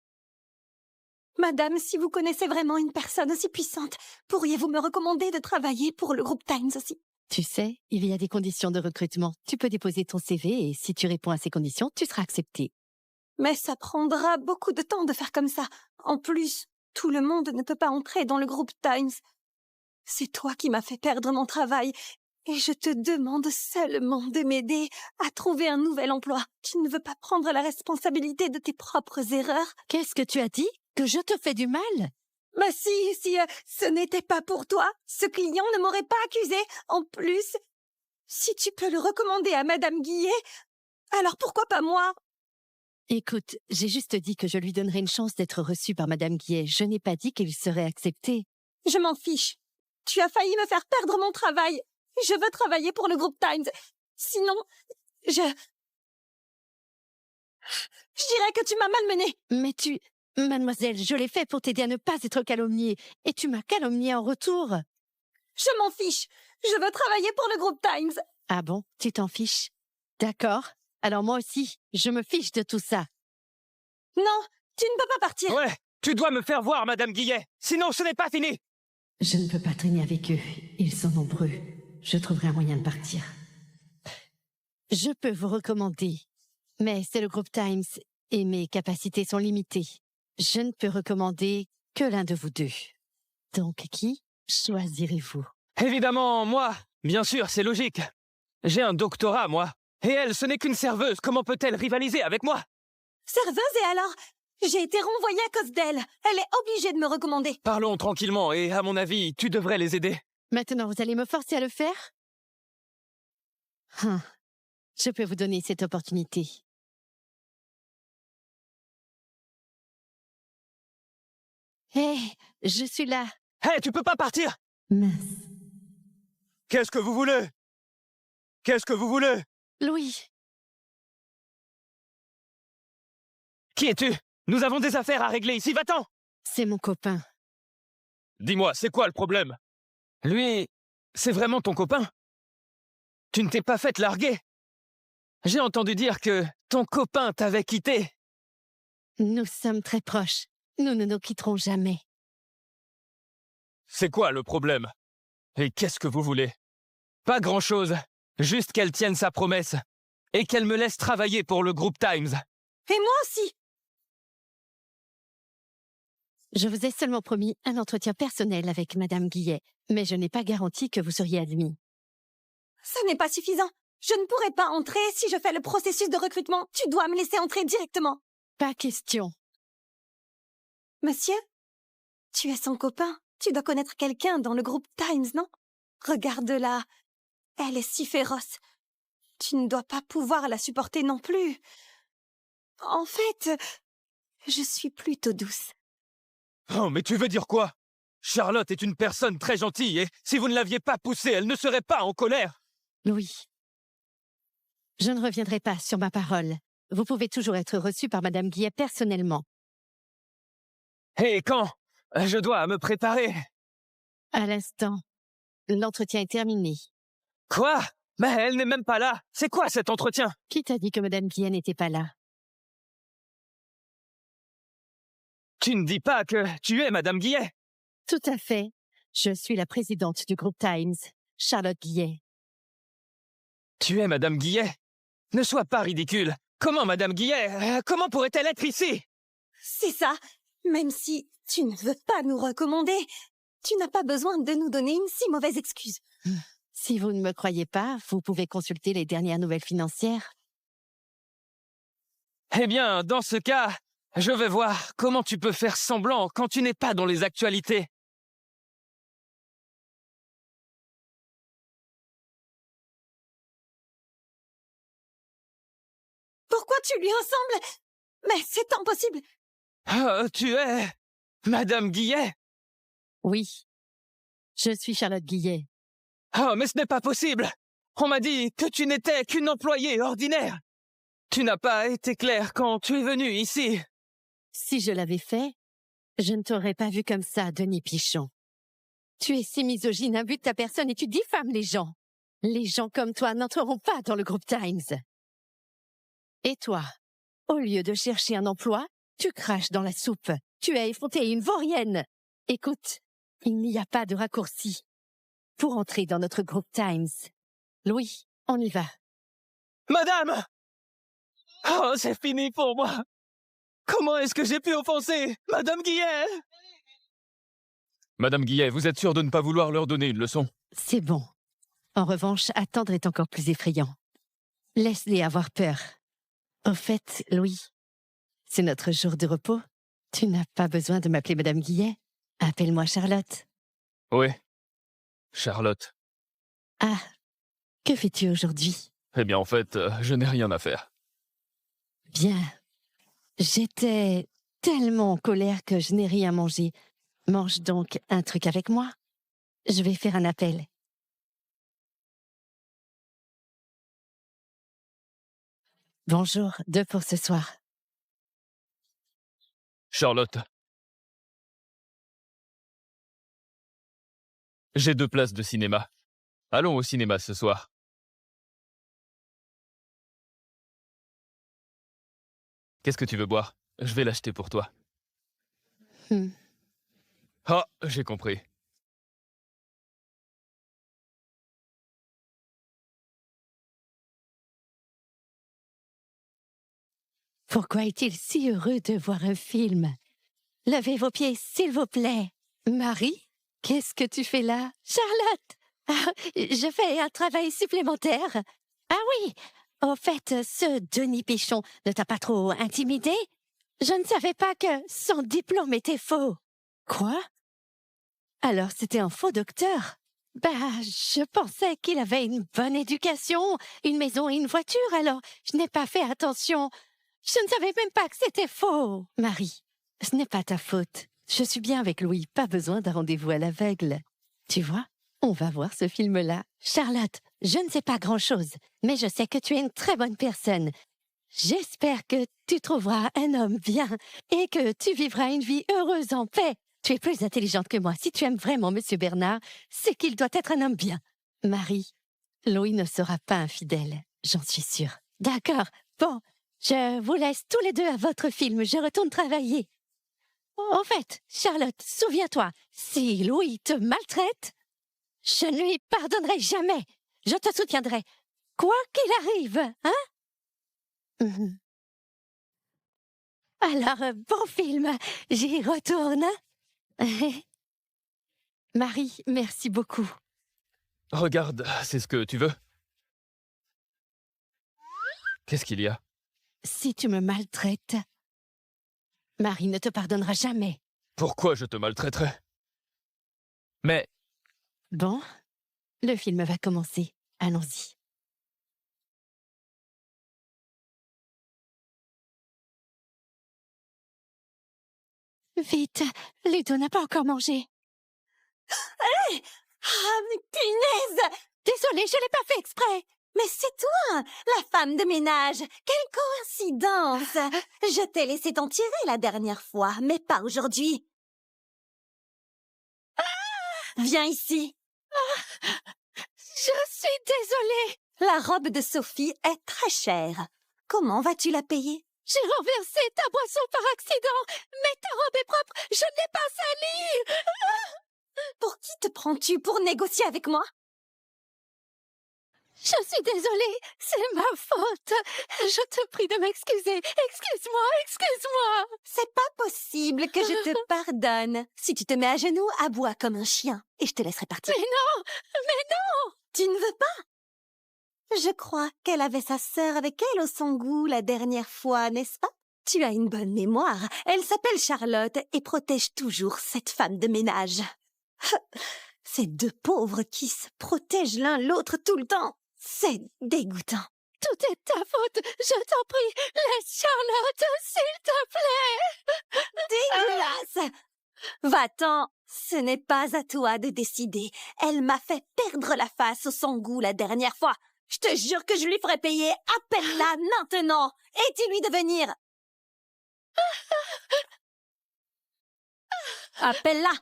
Madame, si vous connaissez vraiment une personne aussi puissante, pourriez-vous me recommander de travailler pour le groupe Times aussi? Tu sais, il y a des conditions de recrutement. Tu peux déposer ton CV et si tu réponds à ces conditions, tu seras accepté. Mais ça prendra beaucoup de temps de faire comme ça. En plus, tout le monde ne peut pas entrer dans le groupe Times. C'est toi qui m'as fait perdre mon travail et je te demande seulement de m'aider à trouver un nouvel emploi. Tu ne veux pas prendre la responsabilité de tes propres erreurs? Qu'est-ce que tu as dit? que je te fais du mal? Bah si ce n'était pas pour toi, ce client ne m'aurait pas accusé. En plus, si tu peux le recommander à Madame Guillet, alors pourquoi pas moi? Écoute, j'ai juste dit que je lui donnerais une chance d'être reçu par Madame Guillet. Je n'ai pas dit qu'il serait accepté. Je m'en fiche. Tu as failli me faire perdre mon travail. Je veux travailler pour le groupe Times. Sinon, je dirais que tu m'as malmenée. Mais Mademoiselle, je l'ai fait pour t'aider à ne pas être calomniée. Et tu m'as calomniée en retour. Je m'en fiche. Je veux travailler pour le groupe Times. Ah bon, tu t'en fiches? D'accord. Alors moi aussi, je me fiche de tout ça. Non, tu ne peux pas partir. Ouais, tu dois me faire voir, Madame Guillet. Sinon, ce n'est pas fini. Je ne peux pas traîner avec eux. Ils sont nombreux. Je trouverai un moyen de partir. Je peux vous recommander. Mais c'est le groupe Times et mes capacités sont limitées. Je ne peux recommander que l'un de vous deux. Donc qui choisirez-vous? Évidemment, moi. Bien sûr, c'est logique. J'ai un doctorat, moi. Et elle, ce n'est qu'une serveuse. Comment peut-elle rivaliser avec moi? Serveuse, et alors? J'ai été renvoyée à cause d'elle. Elle est obligée de me recommander. Parlons tranquillement et, à mon avis, tu devrais les aider. Maintenant, vous allez me forcer à le faire? Je peux vous donner cette opportunité. Hé, je suis là. Hé, tu peux pas partir! Mince. Qu'est-ce que vous voulez? Qu'est-ce que vous voulez? Louis, Qui es-tu? Nous avons des affaires à régler ici, va-t'en! c'est mon copain. Dis-moi, c'est quoi le problème? Lui, c'est vraiment ton copain? Tu ne t'es pas fait larguer? J'ai entendu dire que ton copain t'avait quitté. Nous sommes très proches. Nous ne nous quitterons jamais. C'est quoi le problème? Et qu'est-ce que vous voulez? Pas grand-chose. Juste qu'elle tienne sa promesse. Et qu'elle me laisse travailler pour le groupe Times. Et moi aussi. Je vous ai seulement promis un entretien personnel avec Madame Guillet, mais je n'ai pas garanti que vous seriez admis. Ce n'est pas suffisant. Je ne pourrai pas entrer si je fais le processus de recrutement. Tu dois me laisser entrer directement. Pas question. Monsieur, tu es son copain. Tu dois connaître quelqu'un dans le groupe Times, non? Regarde-la. Elle est si féroce. Tu ne dois pas pouvoir la supporter non plus. En fait, je suis plutôt douce. Oh, mais tu veux dire quoi? Charlotte est une personne très gentille et si vous ne l'aviez pas poussée, elle ne serait pas en colère. Louis, je ne reviendrai pas sur ma parole. Vous pouvez toujours être reçu par Madame Guillet personnellement. Et quand? Je dois me préparer. À l'instant, l'entretien est terminé. Quoi? Mais elle n'est même pas là. C'est quoi cet entretien? Qui t'a dit que Madame Guillet n'était pas là? Tu ne dis pas que tu es Madame Guillet? Tout à fait. Je suis la présidente du groupe Times, Charlotte Guillet. Tu es Madame Guillet? Ne sois pas ridicule. Comment Madame Guillet? Comment pourrait-elle être ici? C'est ça. Même si tu ne veux pas nous recommander, tu n'as pas besoin de nous donner une si mauvaise excuse. Si vous ne me croyez pas, vous pouvez consulter les dernières nouvelles financières. Eh bien, dans ce cas, je vais voir comment tu peux faire semblant quand tu n'es pas dans les actualités. Pourquoi tu lui ressembles? Mais c'est impossible. Tu es Madame Guillet? Oui, je suis Charlotte Guillet. Oh, mais ce n'est pas possible. On m'a dit que tu n'étais qu'une employée ordinaire. Tu n'as pas été clair quand tu es venu ici. Si je l'avais fait, je ne t'aurais pas vu comme ça, Denis Pichon. Tu es si misogyne, un but de ta personne et tu diffames les gens. Les gens comme toi n'entreront pas dans le groupe Times. Et toi, au lieu de chercher un emploi, tu craches dans la soupe. Tu es effrontée, une vaurienne. Écoute, il n'y a pas de raccourci pour entrer dans notre groupe Times. Louis, on y va. Madame! Oh, c'est fini pour moi. Comment est-ce que j'ai pu offenser Madame Guillet? Madame Guillet, vous êtes sûre de ne pas vouloir leur donner une leçon? C'est bon. En revanche, attendre est encore plus effrayant. Laisse-les avoir peur. Au fait, Louis, c'est notre jour de repos. Tu n'as pas besoin de m'appeler Madame Guillet. Appelle-moi Charlotte. Oui. Charlotte. Ah, que fais-tu aujourd'hui? Eh bien, en fait, je n'ai rien à faire. Bien. J'étais tellement en colère que je n'ai rien mangé. Mange donc un truc avec moi. Je vais faire un appel. Bonjour, 2 pour ce soir. Charlotte. J'ai 2 places de cinéma. Allons au cinéma ce soir. Qu'est-ce que tu veux boire? Je vais l'acheter pour toi. Ah, j'ai compris. Pourquoi est-il si heureux de voir un film? Levez vos pieds, s'il vous plaît. Marie, qu'est-ce que tu fais là? Charlotte! Ah, je fais un travail supplémentaire. Ah oui, au fait, ce Denis Pichon ne t'a pas trop intimidé? Je ne savais pas que son diplôme était faux. Quoi? Alors c'était un faux docteur? Bah, je pensais qu'il avait une bonne éducation, une maison et une voiture, alors je n'ai pas fait attention. Je ne savais même pas que c'était faux. Marie, ce n'est pas ta faute. Je suis bien avec Louis, pas besoin d'un rendez-vous à l'aveugle. Tu vois, on va voir ce film-là. Charlotte, je ne sais pas grand-chose, mais je sais que tu es une très bonne personne. J'espère que tu trouveras un homme bien et que tu vivras une vie heureuse en paix. Tu es plus intelligente que moi. Si tu aimes vraiment Monsieur Bernard, c'est qu'il doit être un homme bien. Marie, Louis ne sera pas infidèle, j'en suis sûre. D'accord, bon, je vous laisse tous les deux à votre film. Je retourne travailler. En fait, Charlotte, souviens-toi, si Louis te maltraite, je ne lui pardonnerai jamais. Je te soutiendrai, quoi qu'il arrive, hein? Alors, bon film, j'y retourne. Marie, merci beaucoup. Regarde, c'est ce que tu veux. Qu'est-ce qu'il y a? Si tu me maltraites, Marie ne te pardonnera jamais. Pourquoi je te maltraiterais? Mais Bon, le film va commencer. Allons-y. Vite, Ludo n'a pas encore mangé. Hé! Ah, mais punaise! Désolée, je l'ai pas fait exprès. Mais c'est toi, la femme de ménage. Quelle coïncidence! Je t'ai laissé t'en tirer la dernière fois, mais pas aujourd'hui. Viens ici. Je suis désolée. La robe de Sophie est très chère. Comment vas-tu la payer? J'ai renversé ta boisson par accident, mais ta robe est propre, je ne l'ai pas salie. Pour qui te prends-tu pour négocier avec moi? Je suis désolée, c'est ma faute. Je te prie de m'excuser. Excuse-moi, excuse-moi. C'est pas possible que je te pardonne. Si tu te mets à genoux, aboie comme un chien et je te laisserai partir. Mais non. Tu ne veux pas? Je crois qu'elle avait sa sœur avec elle au Sangu la dernière fois, n'est-ce pas? Tu as une bonne mémoire. Elle s'appelle Charlotte et protège toujours cette femme de ménage. Ces deux pauvres qui se protègent l'un l'autre tout le temps. C'est dégoûtant. Tout est ta faute. Je t'en prie, laisse Charlotte, s'il te plaît. Dégueulasse! Va-t'en, ce n'est pas à toi de décider. Elle m'a fait perdre la face au Sangu la dernière fois. Je te jure que je lui ferai payer. Appelle-la maintenant et dis-lui de venir. Appelle-la.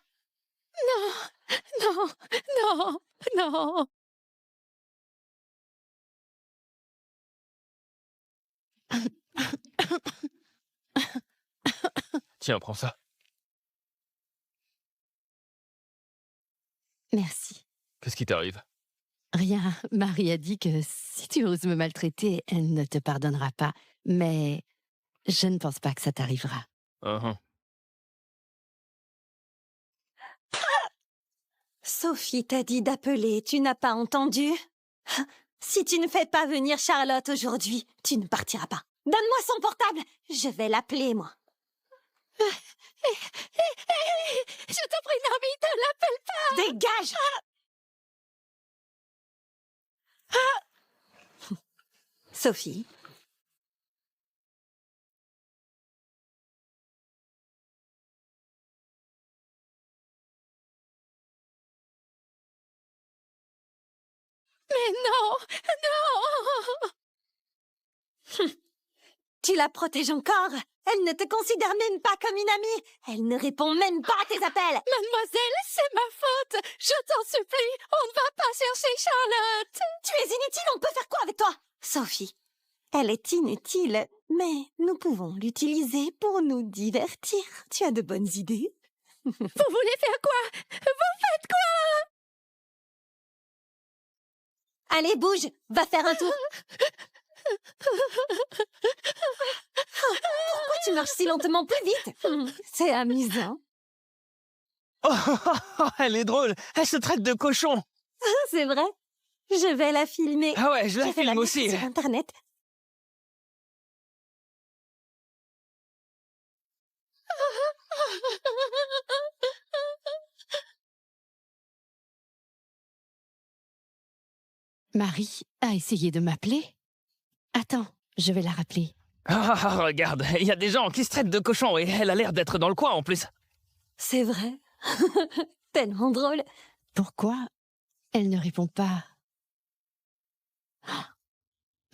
Non. tiens, prends ça. Merci. Qu'est-ce qui t'arrive? Rien. Marie a dit que si tu oses me maltraiter, elle ne te pardonnera pas. Mais je ne pense pas que ça t'arrivera. Sophie t'a dit d'appeler, tu n'as pas entendu? Si tu ne fais pas venir Charlotte aujourd'hui, tu ne partiras pas. Donne-moi son portable, je vais l'appeler, moi. Je t'en prie, Naomi, ne l'appelle pas. Dégage! Sophie. Mais non, non. Tu la protèges encore. Elle ne te considère même pas comme une amie. Elle ne répond même pas à tes appels. Mademoiselle, c'est ma faute. Je t'en supplie, on ne va pas chercher Charlotte. Tu es inutile, on peut faire quoi avec toi? Sophie, elle est inutile, mais nous pouvons l'utiliser pour nous divertir. Tu as de bonnes idées. Vous voulez faire quoi? Vous faites quoi? Allez, bouge, va faire un tour. Pourquoi tu marches si lentement? Plus vite. C'est amusant. Elle est drôle. Elle se traite de cochon. C'est vrai. Je vais la filmer. Ah ouais, je la vais la filme mettre aussi. sur Internet. Marie a essayé de m'appeler. Attends, je vais la rappeler. Ah, regarde, il y a des gens qui se traitent de cochon et elle a l'air d'être dans le coin en plus. C'est vrai. Tellement drôle. Pourquoi elle ne répond pas?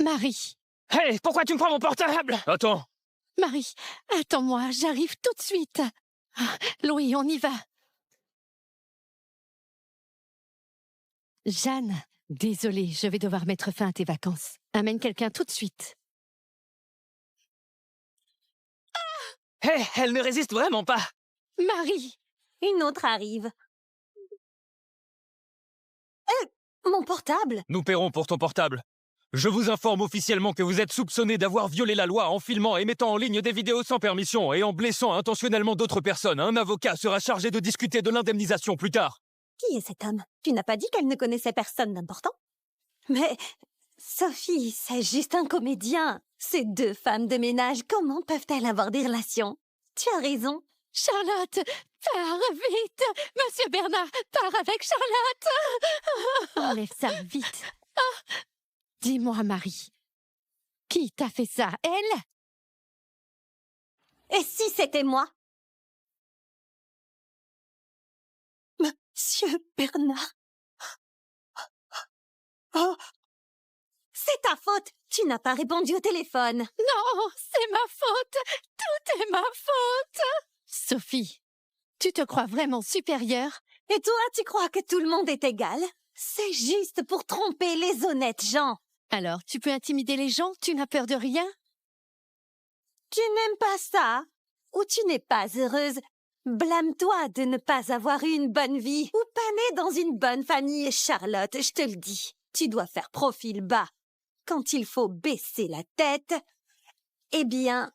Marie, Hé, pourquoi tu me prends mon portable? Attends. Marie, attends-moi, j'arrive tout de suite. Louis, on y va. Jeanne, désolée, je vais devoir mettre fin à tes vacances. Amène quelqu'un tout de suite. Hé, elle ne résiste vraiment pas. Marie, Une autre arrive. Mon portable. Nous paierons pour ton portable. Je vous informe officiellement que vous êtes soupçonné d'avoir violé la loi en filmant et mettant en ligne des vidéos sans permission et en blessant intentionnellement d'autres personnes. Un avocat sera chargé de discuter de l'indemnisation plus tard. Qui est cet homme? Tu n'as pas dit qu'elle ne connaissait personne d'important? Mais, Sophie, c'est juste un comédien. Ces deux femmes de ménage, comment peuvent-elles avoir des relations? Tu as raison. Charlotte, pars vite. Monsieur Bernard, pars avec Charlotte. Enlève ça vite. Dis-moi, Marie, qui t'a fait ça? Elle? Et si c'était moi? Monsieur Bernard. Oh. C'est ta faute. Tu n'as pas répondu au téléphone. Non, c'est ma faute. Tout est ma faute. Sophie, tu te crois vraiment supérieure? Et toi, tu crois que tout le monde est égal? C'est juste pour tromper les honnêtes gens. Alors, tu peux intimider les gens? Tu n'as peur de rien? Tu n'aimes pas ça? Ou tu n'es pas heureuse? Blâme-toi de ne pas avoir eu une bonne vie ou pas née dans une bonne famille, Charlotte, je te le dis. Tu dois faire profil bas. Quand il faut baisser la tête, eh bien,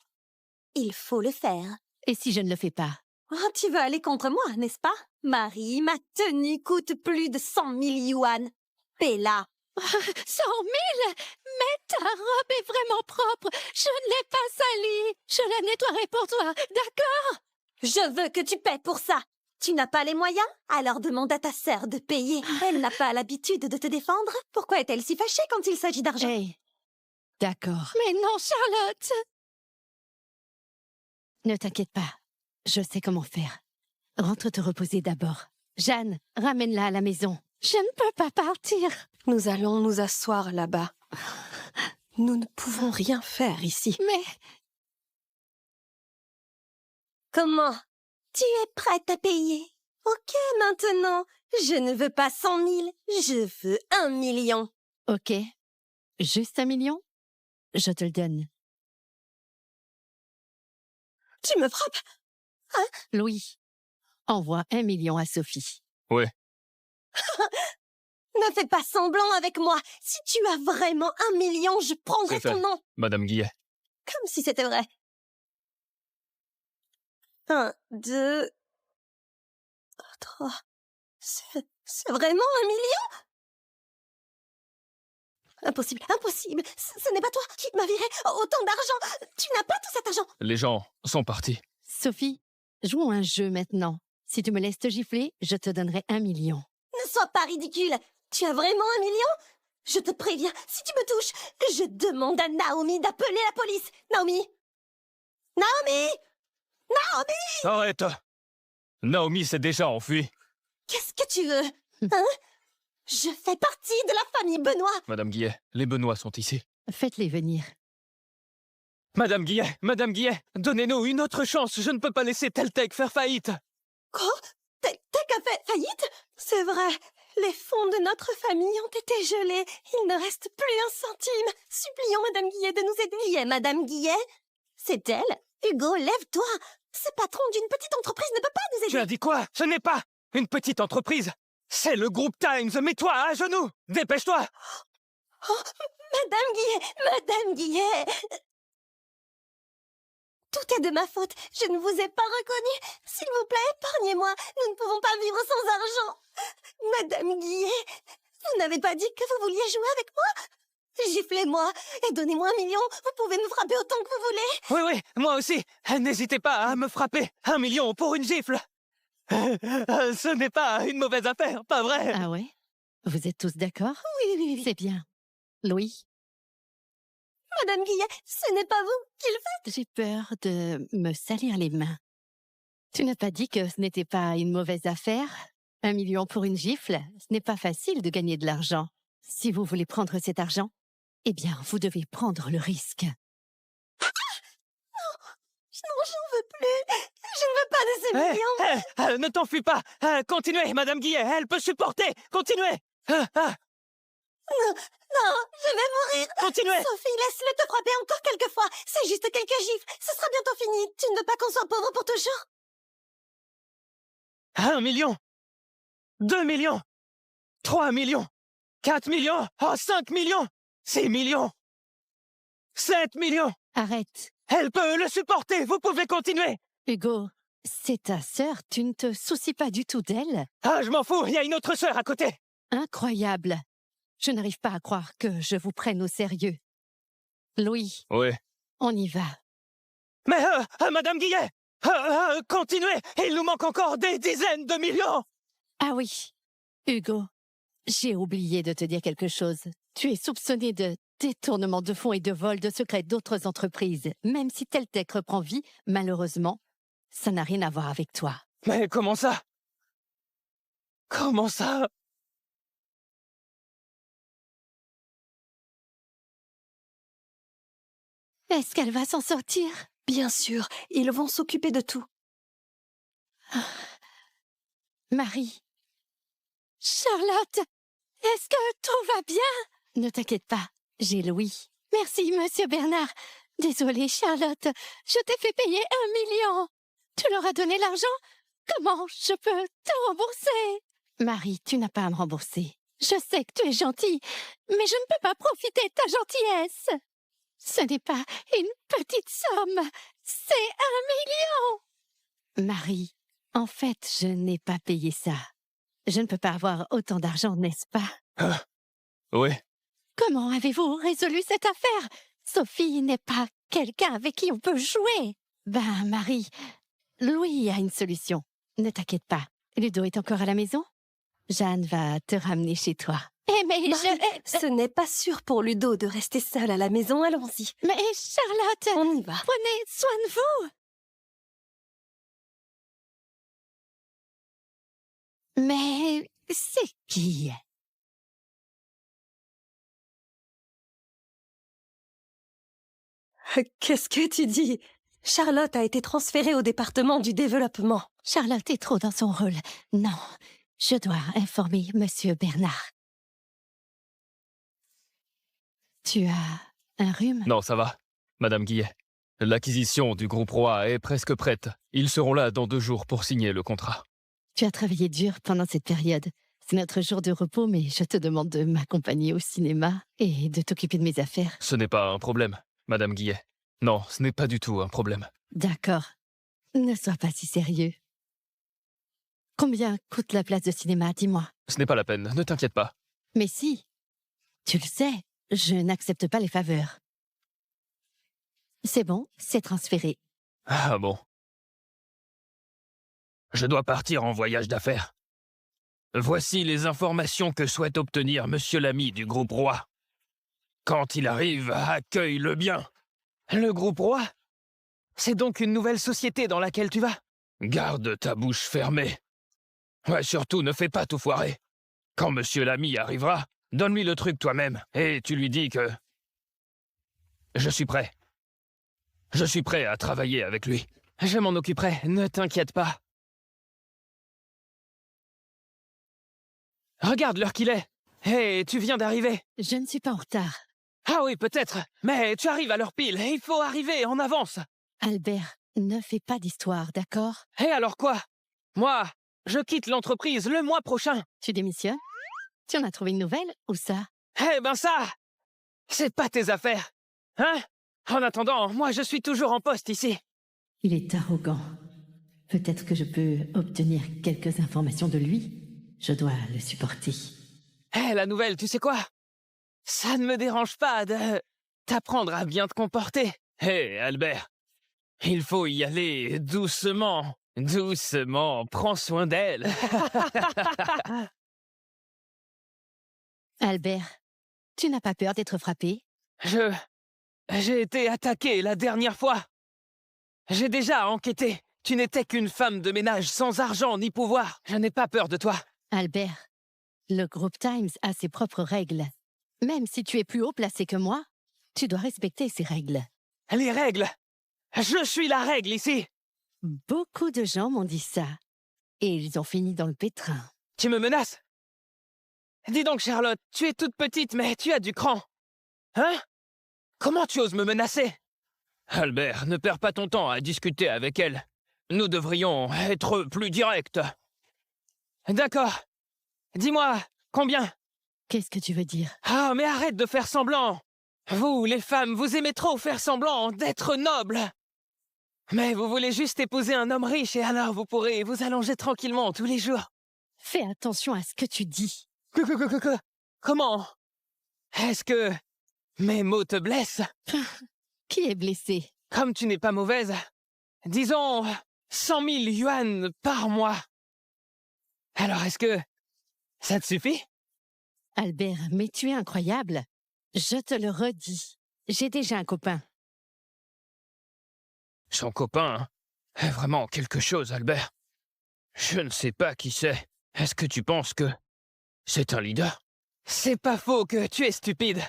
il faut le faire. Et si je ne le fais pas? Oh, tu veux aller contre moi, n'est-ce pas? Marie, ma tenue coûte plus de 100 000 yuan. Paie-la. 100 000? Mais ta robe est vraiment propre. Je ne l'ai pas salie. Je la nettoierai pour toi, d'accord? Je veux que tu paies pour ça. Tu n'as pas les moyens? Alors demande à ta sœur de payer. Elle n'a pas l'habitude de te défendre. Pourquoi est-elle si fâchée quand il s'agit d'argent? Hey, d'accord. Mais non, Charlotte! Ne t'inquiète pas. Je sais comment faire. Rentre te reposer d'abord. Jeanne, ramène-la à la maison. Je ne peux pas partir. Nous allons nous asseoir là-bas. Nous ne pouvons rien faire ici. Mais Comment? Tu es prête à payer? Ok, maintenant. Je ne veux pas 100 000. Je veux 1 million. ok. Juste 1 million? Je te le donne. Tu me frappes? Louis, envoie 1 million à Sophie. Ouais. Ne fais pas semblant avec moi. Si tu as vraiment 1 million, je prendrai C'est fait. ton nom. Madame Guillet. Comme si c'était vrai. 1, 2, 3. C'est vraiment 1 million? Impossible, impossible. Ce n'est pas toi qui m'as viré autant d'argent. Tu n'as pas tout cet argent. Les gens sont partis. Sophie, jouons un jeu maintenant. Si tu me laisses te gifler, je te donnerai 1 million. Ne sois pas ridicule. Tu as vraiment 1 million? Je te préviens, si tu me touches, je demande à Naomi d'appeler la police. Naomi! Naomi! Naomi! Arrête! Naomi s'est déjà enfuie. Qu'est-ce que tu veux? Hein? Je fais partie de la famille Benoît. Madame Guillet, les Benoît sont ici. Faites-les venir. Madame Guillet, donnez-nous une autre chance. Je ne peux pas laisser Teltec faire faillite. Quoi? Tech a fait faillite? C'est vrai. Les fonds de notre famille ont été gelés. Il ne reste plus un centime. Supplions Madame Guillet de nous aider. Qui est Madame Guillet? C'est elle? Hugo, lève-toi. Ce patron d'une petite entreprise ne peut pas nous aider. Tu as dit quoi? Ce n'est pas une petite entreprise. C'est le groupe Times. Mets-toi à genoux. Dépêche-toi. Oh, Madame Guillet. Tout est de ma faute. Je ne vous ai pas reconnu. S'il vous plaît, épargnez-moi. Nous ne pouvons pas vivre sans argent. Madame Guillet, vous n'avez pas dit que vous vouliez jouer avec moi? Giflez-moi et donnez-moi 1 million. Vous pouvez me frapper autant que vous voulez. Oui, moi aussi. N'hésitez pas à me frapper. 1 million pour une gifle. Ce n'est pas une mauvaise affaire, pas vrai? Ah ouais? Vous êtes tous d'accord? Oui. C'est bien. Louis, Madame Guillet, ce n'est pas vous qui le faites. j'ai peur de me salir les mains. Tu n'as pas dit que ce n'était pas une mauvaise affaire? 1 million pour une gifle, ce n'est pas facile de gagner de l'argent. Si vous voulez prendre cet argent, eh bien, vous devez prendre le risque. Non, j'en veux plus. Je ne veux pas de ces millions. Ne t'enfuis pas. Continuez, Madame Guillet. Elle peut supporter. Continuez. Non, je vais mourir. Continuez. Sophie, laisse-le te frapper encore quelques fois. C'est juste quelques gifles. Ce sera bientôt fini. Tu ne veux pas qu'on soit pauvre pour toujours? 1 million. 2 millions. 3 millions. 4 millions. 5 millions. 6 millions. 7 millions. Arrête. Elle peut le supporter. Vous pouvez continuer. Hugo, c'est ta sœur, tu ne te soucies pas du tout d'elle? Je m'en fous. Il y a une autre sœur à côté. Incroyable. Je n'arrive pas à croire que je vous prenne au sérieux. Louis, Oui. on y va. Mais, Madame Guillet, continuez. Il nous manque encore des dizaines de millions. Ah oui, Hugo, j'ai oublié de te dire quelque chose. Tu es soupçonné de détournement de fonds et de vol de secrets d'autres entreprises. Même si Teltec reprend vie, malheureusement, ça n'a rien à voir avec toi. Mais comment ça? Comment ça? Est-ce qu'elle va s'en sortir? Bien sûr, ils vont s'occuper de tout. Marie. Charlotte, est-ce que tout va bien? Ne t'inquiète pas, j'ai Louis. Merci, Monsieur Bernard. Désolée, Charlotte, je t'ai fait payer 1 million. Tu leur as donné l'argent? Comment je peux te rembourser? Marie, tu n'as pas à me rembourser. Je sais que tu es gentille, mais je ne peux pas profiter de ta gentillesse. Ce n'est pas une petite somme, c'est 1 million. Marie, en fait, je n'ai pas payé ça. Je ne peux pas avoir autant d'argent, n'est-ce pas? Oui. Comment avez-vous résolu cette affaire? Sophie n'est pas quelqu'un avec qui on peut jouer. Ben, Marie, Louis a une solution. Ne t'inquiète pas. Ludo est encore à la maison? Jeanne va te ramener chez toi. Eh, mais Marie, ce n'est pas sûr pour Ludo de rester seul à la maison. Allons-y. Mais Charlotte, On y va. prenez soin de vous. Mais c'est qui? Qu'est-ce que tu dis? Charlotte a été transférée au département du développement. Charlotte est trop dans son rôle. Non, je dois informer Monsieur Bernard. Tu as un rhume? Non, ça va. Madame Guillet, l'acquisition du groupe Roi est presque prête. Ils seront là dans 2 jours pour signer le contrat. Tu as travaillé dur pendant cette période. C'est notre jour de repos, mais je te demande de m'accompagner au cinéma et de t'occuper de mes affaires. Ce n'est pas un problème, Madame Guillet. Non, ce n'est pas du tout un problème. D'accord. Ne sois pas si sérieux. Combien coûte la place de cinéma, dis-moi? Ce n'est pas la peine, ne t'inquiète pas. Mais si, tu le sais, je n'accepte pas les faveurs. C'est bon, c'est transféré. Ah bon. Je dois partir en voyage d'affaires. Voici les informations que souhaite obtenir Monsieur l'ami du groupe Roi. Quand il arrive, accueille-le bien. Le groupe Roi? C'est donc une nouvelle société dans laquelle tu vas? Garde ta bouche fermée. Ouais, surtout, ne fais pas tout foirer. Quand Monsieur l'ami arrivera, donne-lui le truc toi-même, et tu lui dis que... Je suis prêt. Je suis prêt à travailler avec lui. Je m'en occuperai, ne t'inquiète pas. Regarde l'heure qu'il est. Hé, tu viens d'arriver. Je ne suis pas en retard. Ah oui, peut-être, mais tu arrives à l'heure pile, il faut arriver en avance. Albert, ne fais pas d'histoire, d'accord? Et alors quoi? Moi, je quitte l'entreprise le mois prochain. Tu démissionnes? Tu en as trouvé une nouvelle, ou ça? Eh ben ça, c'est pas tes affaires. Hein? En attendant, moi je suis toujours en poste ici. Il est arrogant. Peut-être que je peux obtenir quelques informations de lui. Je dois le supporter. Eh, la nouvelle, tu sais quoi? Ça ne me dérange pas de t'apprendre à bien te comporter. Hé, Albert, il faut y aller doucement. Doucement, prends soin d'elle. Albert, tu n'as pas peur d'être frappé? J'ai été attaqué la dernière fois. J'ai déjà enquêté. Tu n'étais qu'une femme de ménage sans argent ni pouvoir. Je n'ai pas peur de toi. Albert, le groupe Times a ses propres règles. Même si tu es plus haut placé que moi, tu dois respecter ces règles. Les règles? Je suis la règle ici. Beaucoup de gens m'ont dit ça. Et ils ont fini dans le pétrin. Tu me menaces? Dis donc, Charlotte, tu es toute petite, mais tu as du cran. Hein? Comment tu oses me menacer? Albert, ne perds pas ton temps à discuter avec elle. Nous devrions être plus directs. D'accord. Dis-moi, combien? Qu'est-ce que tu veux dire? Ah, mais arrête de faire semblant. Vous, les femmes, vous aimez trop faire semblant d'être nobles. Mais vous voulez juste épouser un homme riche et alors vous pourrez vous allonger tranquillement tous les jours. Fais attention à ce que tu dis. Comment? Est-ce que mes mots te blessent? Qui est blessé? Comme tu n'es pas mauvaise, disons 100 000 yuan par mois. Alors est-ce que ça te suffit? Albert, mais tu es incroyable. Je te le redis. J'ai déjà un copain. Son copain est vraiment quelque chose, Albert. Je ne sais pas qui c'est. Est-ce que tu penses que c'est un leader? C'est pas faux que tu es stupide.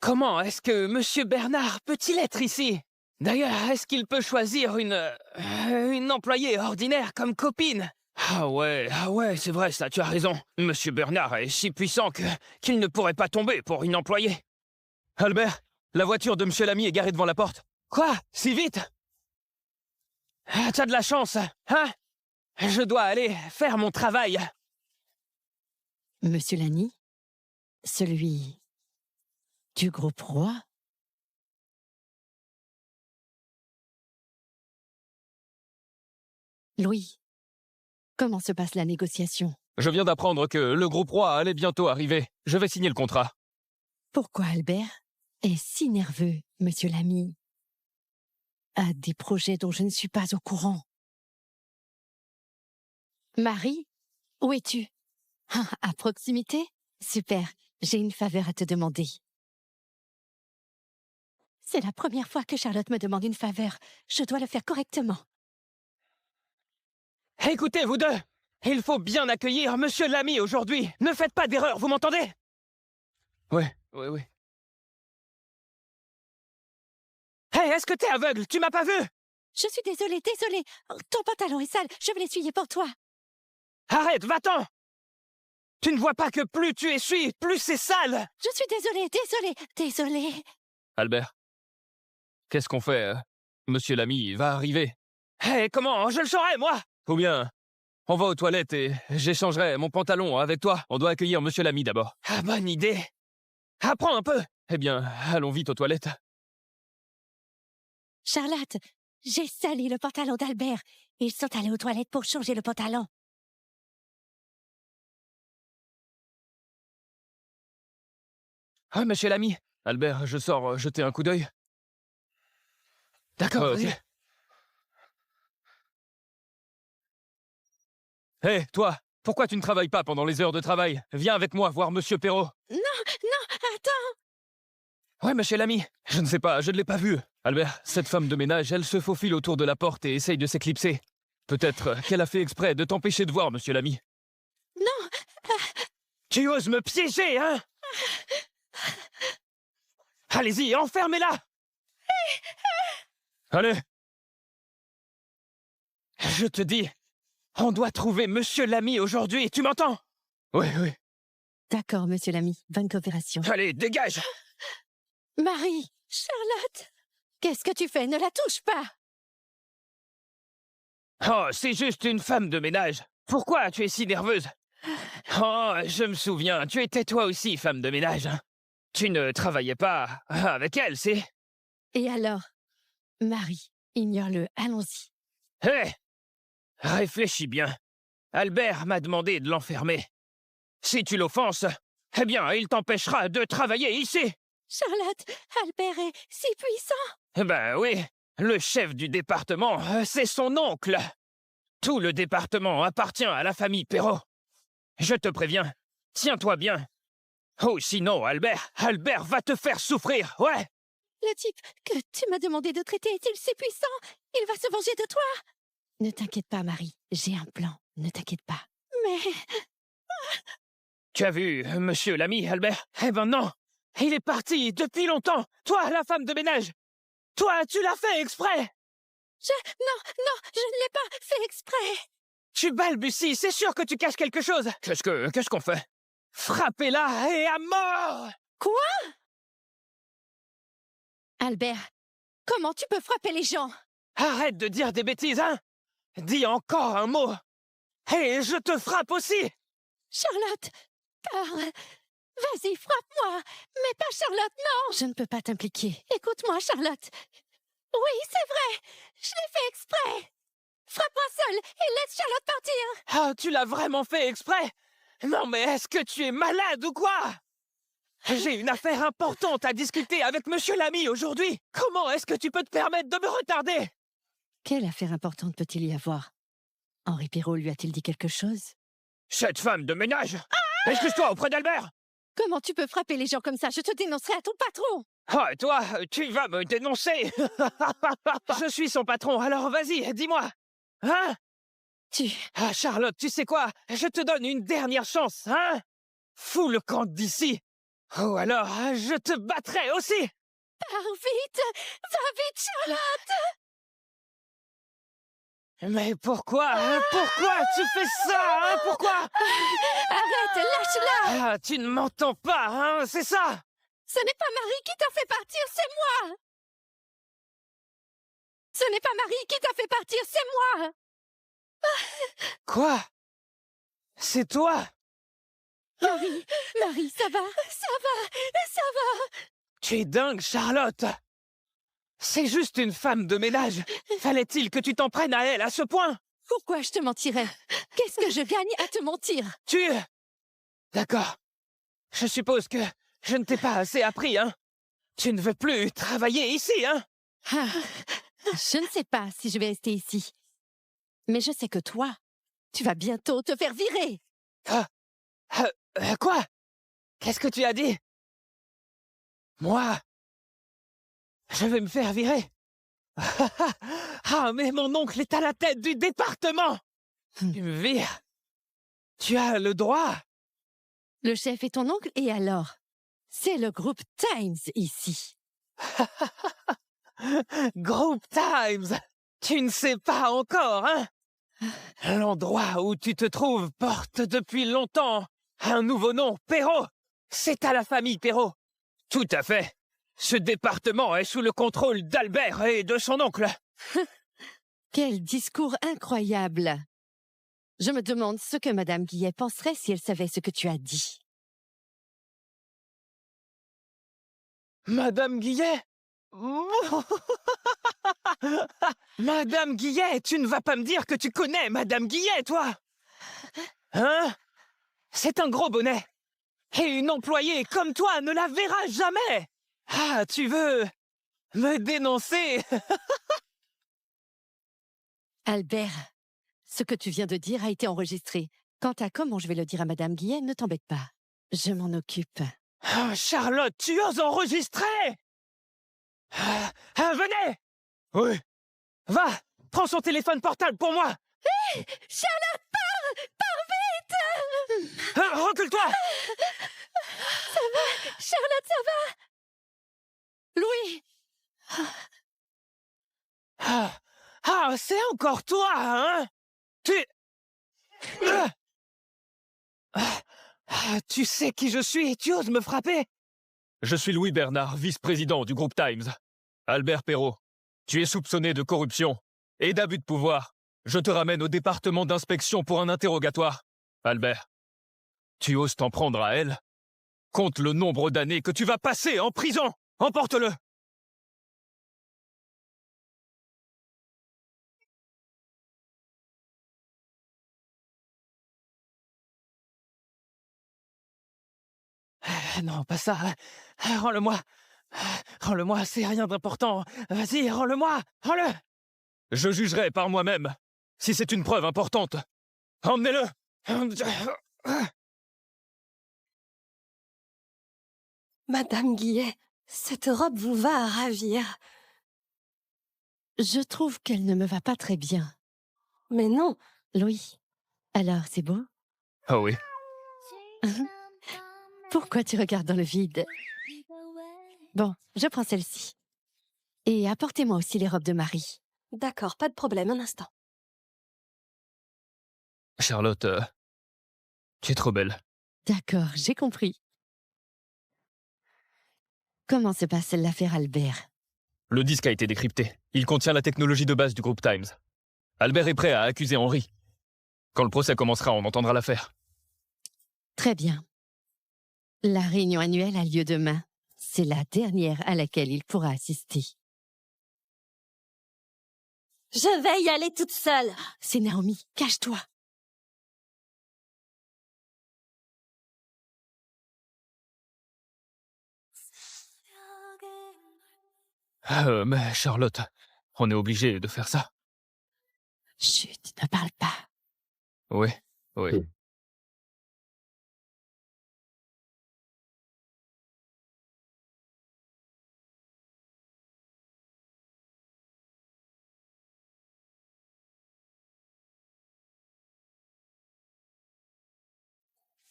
Comment est-ce que Monsieur Bernard peut-il être ici? D'ailleurs, est-ce qu'il peut choisir une employée ordinaire comme copine? Ah ouais, c'est vrai ça, tu as raison. Monsieur Bernard est si puissant qu'il ne pourrait pas tomber pour une employée. Albert, la voiture de Monsieur l'ami est garée devant la porte. Quoi? Si vite? Ah, t'as de la chance, hein? Je dois aller faire mon travail. Monsieur Lani? Celui du groupe Roi? Louis, comment se passe la négociation? Je viens d'apprendre que le groupe Roi allait bientôt arriver. Je vais signer le contrat. Pourquoi Albert est si nerveux, monsieur l'ami? A des projets dont je ne suis pas au courant. Marie, où es-tu? Ah, à proximité? Super, j'ai une faveur à te demander. C'est la première fois que Charlotte me demande une faveur. Je dois le faire correctement. Écoutez, vous deux, il faut bien accueillir Monsieur l'ami aujourd'hui. Ne faites pas d'erreur, vous m'entendez? Oui. Hé, est-ce que t'es aveugle? Tu m'as pas vu? Je suis désolée. Oh, ton pantalon est sale, je vais l'essuyer pour toi. Arrête, va-t'en! Tu ne vois pas que plus tu essuies, plus c'est sale! Je suis désolée. Albert, qu'est-ce qu'on fait? Monsieur l'ami va arriver. Hé, comment? Je le saurais, moi! Ou bien, on va aux toilettes et j'échangerai mon pantalon avec toi. On doit accueillir monsieur l'ami d'abord. Ah, bonne idée! Apprends un peu! Eh bien, allons vite aux toilettes. Charlotte, j'ai sali le pantalon d'Albert. Ils sont allés aux toilettes pour changer le pantalon. Ah, monsieur l'ami. Albert, je sors jeter un coup d'œil. D'accord, Ok. vas-y. Hé, toi, pourquoi tu ne travailles pas pendant les heures de travail? Viens avec moi voir Monsieur Perrault. Non, attends. Ouais, monsieur l'ami. Je ne sais pas, je ne l'ai pas vu. Albert, cette femme de ménage, elle se faufile autour de la porte et essaye de s'éclipser. Peut-être qu'elle a fait exprès de t'empêcher de voir, monsieur l'ami. Non. Tu oses me piéger, hein? Allez-y, enfermez-la! Allez! Je te dis, on doit trouver monsieur l'ami aujourd'hui, tu m'entends? Oui, oui. D'accord, monsieur l'ami. Bonne coopération. Allez, dégage! Marie! Charlotte! Qu'est-ce que tu fais? Ne la touche pas! Oh, c'est juste une femme de ménage. Pourquoi tu es si nerveuse? Oh, je me souviens, tu étais toi aussi femme de ménage. Tu ne travaillais pas avec elle, c'est? Et alors? Marie, ignore-le. Allons-y. Hé! Réfléchis bien. Albert m'a demandé de l'enfermer. Si tu l'offenses, eh bien, il t'empêchera de travailler ici. Charlotte, Albert est si puissant. Ben oui, le chef du département, c'est son oncle. Tout le département appartient à la famille Perrault. Je te préviens, tiens-toi bien. Oh, sinon, Albert va te faire souffrir, ouais. Le type que tu m'as demandé de traiter est-il si puissant? Il va se venger de toi. Ne t'inquiète pas, Marie. J'ai un plan. Ne t'inquiète pas. Mais... Tu as vu, monsieur l'ami, Albert? Eh ben non, il est parti depuis longtemps. Toi, la femme de ménage. Toi, tu l'as fait exprès. Non, je ne l'ai pas fait exprès. Tu balbuties, c'est sûr que tu caches quelque chose. Qu'est-ce qu'on fait? Frappez-la et à mort! Quoi? Albert, comment tu peux frapper les gens? Arrête de dire des bêtises, hein? Dis encore un mot. Et je te frappe aussi. Charlotte, parle. Vas-y, frappe-moi. Mais pas Charlotte, non. Je ne peux pas t'impliquer. Écoute-moi, Charlotte. Oui, c'est vrai. Je l'ai fait exprès. Frappe-moi seule et laisse Charlotte partir. Ah, tu l'as vraiment fait exprès? Non, mais est-ce que tu es malade ou quoi? J'ai une affaire importante à discuter avec monsieur l'ami aujourd'hui. Comment est-ce que tu peux te permettre de me retarder? Quelle affaire importante peut-il y avoir? Henri Perrault lui a-t-il dit quelque chose? Cette femme de ménage! Excuse-toi auprès d'Albert! Comment tu peux frapper les gens comme ça? Je te dénoncerai à ton patron! Ah, et toi, tu vas me dénoncer! Je suis son patron, alors vas-y, dis-moi! Hein? Ah, Charlotte, tu sais quoi? Je te donne une dernière chance, hein? Fous le camp d'ici! Ou alors, je te battrai aussi! Pars vite! Va vite, Charlotte! Mais pourquoi? Pourquoi tu fais ça, hein? Pourquoi? Arrête, lâche-la! Ah, tu ne m'entends pas, hein? C'est ça? Ce n'est pas Marie qui t'a fait partir, c'est moi! Ce n'est pas Marie qui t'a fait partir, c'est moi! Quoi? C'est toi? Marie, ça va? Ça va! Tu es dingue, Charlotte! C'est juste une femme de ménage. Fallait-il que tu t'en prennes à elle à ce point? Pourquoi je te mentirais? Qu'est-ce que je gagne à te mentir? D'accord. Je suppose que je ne t'ai pas assez appris, hein? Tu ne veux plus travailler ici, hein? Je ne sais pas si je vais rester ici. Mais je sais que toi, tu vas bientôt te faire virer. Quoi? Qu'est-ce que tu as dit? Moi? Je vais me faire virer? Ah, mais mon oncle est à la tête du département! Tu me vires? Tu as le droit? Le chef est ton oncle, et alors? C'est le groupe Times ici. Group Times! Tu ne sais pas encore, hein? L'endroit où tu te trouves porte depuis longtemps un nouveau nom, Perrault. C'est à la famille Perrault. Tout à fait. Ce département est sous le contrôle d'Albert et de son oncle. Quel discours incroyable! Je me demande ce que Madame Guillet penserait si elle savait ce que tu as dit. Madame Guillet? Madame Guillet, tu ne vas pas me dire que tu connais Madame Guillet, toi? Hein? C'est un gros bonnet. Et une employée comme toi ne la verra jamais. Ah, tu veux me dénoncer? Albert, Ce que tu viens de dire a été enregistré. Quant à comment je vais le dire à Madame Guillet, ne t'embête pas. Je m'en occupe. Ah, Charlotte, tu oses enregistrer? Venez! Oui. Va, prends son téléphone portable pour moi. Charlotte, pars vite! Recule-toi! Charlotte, ça va? Louis! C'est encore toi, hein? Tu sais qui je suis et tu oses me frapper? Je suis Louis Bernard, vice-président du groupe Times. Albert Perrault, tu es soupçonné de corruption et d'abus de pouvoir. Je te ramène au département d'inspection pour un interrogatoire. Albert, tu oses t'en prendre à elle? Compte le nombre d'années que tu vas passer en prison. Emporte-le. Non, pas ça. Rends-le-moi. Rends-le-moi, c'est rien d'important. Vas-y, rends-le-moi. Rends-le. Je jugerai par moi-même si c'est une preuve importante. Emmenez-le. Madame Guillet, cette robe vous va à ravir. Je trouve qu'elle ne me va pas très bien. Mais non, Louis, alors c'est beau? Oh oui. Pourquoi tu regardes dans le vide? Bon, je prends celle-ci. Et apportez-moi aussi les robes de Marie. d'accord, pas de problème, un instant. Charlotte, tu es trop belle. D'accord, j'ai compris. Comment se passe l'affaire Albert? Le disque a été décrypté. Il contient la technologie de base du groupe Times. Albert est prêt à accuser Henri. Quand le procès commencera, on entendra l'affaire. Très bien. La réunion annuelle a lieu demain. C'est la dernière à laquelle il pourra assister. Je vais y aller toute seule. C'est Naomi, cache-toi. Mais Charlotte, on est obligé de faire ça. Chut, ne parle pas. Oui, oui.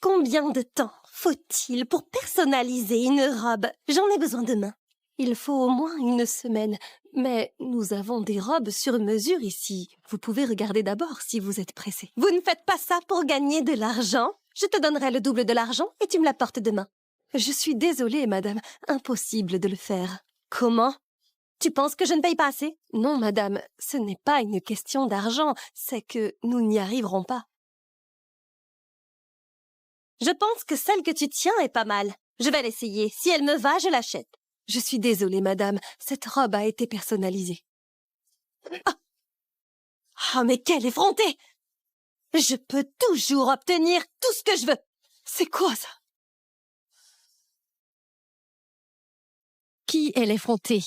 Combien de temps faut-il pour personnaliser une robe? J'en ai besoin demain. Il faut au moins une semaine, mais nous avons des robes sur mesure ici. Vous pouvez regarder d'abord si vous êtes pressé. Vous ne faites pas ça pour gagner de l'argent? Je te donnerai le double de l'argent et tu me l'apportes demain. Je suis désolée, madame, impossible de le faire. Comment? Tu penses que je ne paye pas assez? Non, madame, ce n'est pas une question d'argent, c'est que nous n'y arriverons pas. Je pense que celle que tu tiens est pas mal. Je vais l'essayer. Si elle me va, je l'achète. Je suis désolée, madame, cette robe a été personnalisée. Ah, mais quelle effrontée! Je peux toujours obtenir tout ce que je veux. C'est quoi ça? Qui est l'effronté?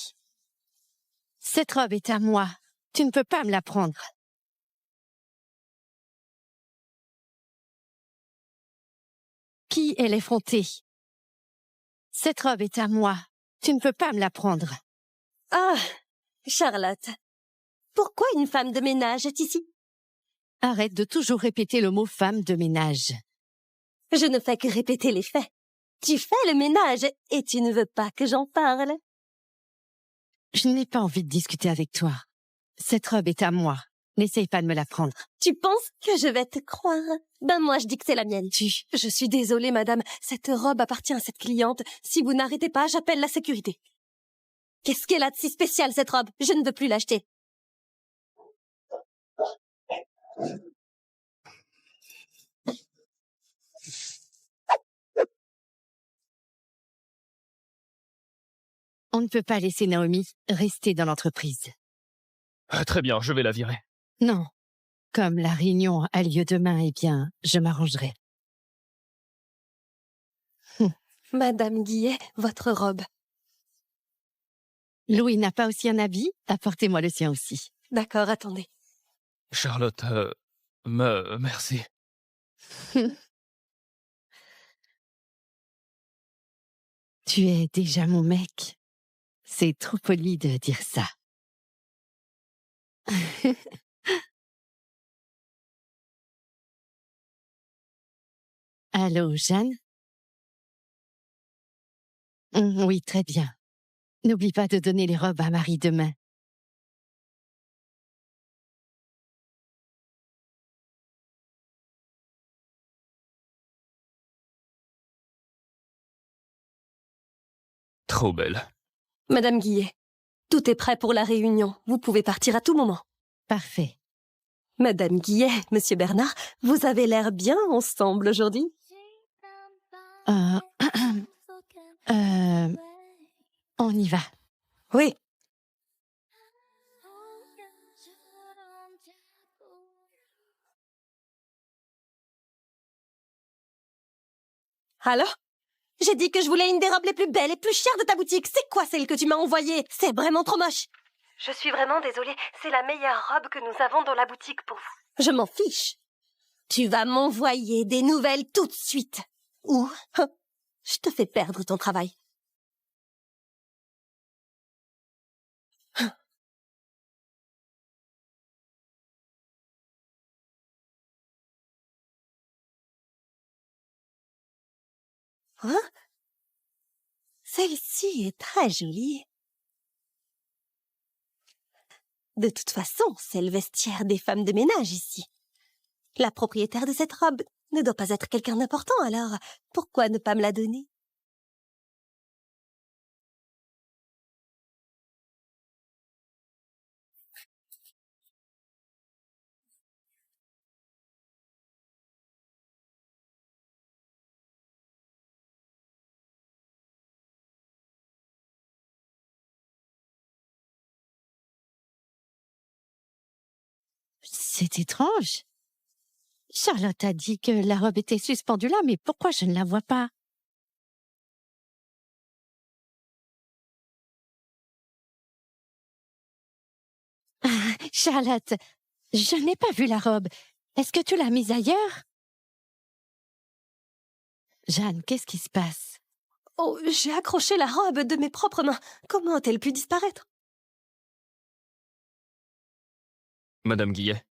Cette robe est à moi. Tu ne peux pas me la prendre. Qui est l'effronté? Cette robe est à moi. Tu ne peux pas me la prendre. Ah, Charlotte, pourquoi une femme de ménage est ici? Arrête de toujours répéter le mot femme de ménage. Je ne fais que répéter les faits. Tu fais le ménage et tu ne veux pas que j'en parle. Je n'ai pas envie de discuter avec toi. Cette robe est à moi. N'essaye pas de me la prendre. Tu penses que je vais te croire? Ben moi, je dis que c'est la mienne. Je suis désolée, madame, cette robe appartient à cette cliente. Si vous n'arrêtez pas, j'appelle la sécurité. Qu'est-ce qu'elle a de si spécial, cette robe? Je ne veux plus l'acheter. On ne peut pas laisser Naomi rester dans l'entreprise. Très bien, je vais la virer. Non. Comme la réunion a lieu demain, eh bien, je m'arrangerai. Madame Guillet, votre robe. Louis n'a pas aussi un habit? Apportez-moi le sien aussi. D'accord, attendez. Charlotte, Merci. Tu es déjà mon mec. C'est trop poli de dire ça. Allô, Jeanne? Oui, très bien. N'oublie pas de donner les robes à Marie demain. Trop belle. Madame Guillet, tout est prêt pour la réunion. Vous pouvez partir à tout moment. Parfait. Madame Guillet, Monsieur Bernard, vous avez l'air bien ensemble aujourd'hui. Euh, euh, on y va. Oui. Alors? J'ai dit que je voulais une des robes les plus belles et plus chères de ta boutique. C'est quoi celle que tu m'as envoyée? C'est vraiment trop moche. Je suis vraiment désolée, c'est la meilleure robe que nous avons dans la boutique pour vous. Je m'en fiche. Tu vas m'envoyer des nouvelles tout de suite. Ou je te fais perdre ton travail. Hein? Celle-ci est très jolie. De toute façon, c'est le vestiaire des femmes de ménage ici. La propriétaire de cette robe ne doit pas être quelqu'un d'important, alors pourquoi ne pas me la donner? C'est étrange. Charlotte a dit que la robe était suspendue là, mais pourquoi je ne la vois pas? Ah, Charlotte, je n'ai pas vu la robe. Est-ce que tu l'as mise ailleurs? Jeanne, qu'est-ce qui se passe? Oh, j'ai accroché la robe de mes propres mains. Comment a-t-elle pu disparaître? Madame Guillet,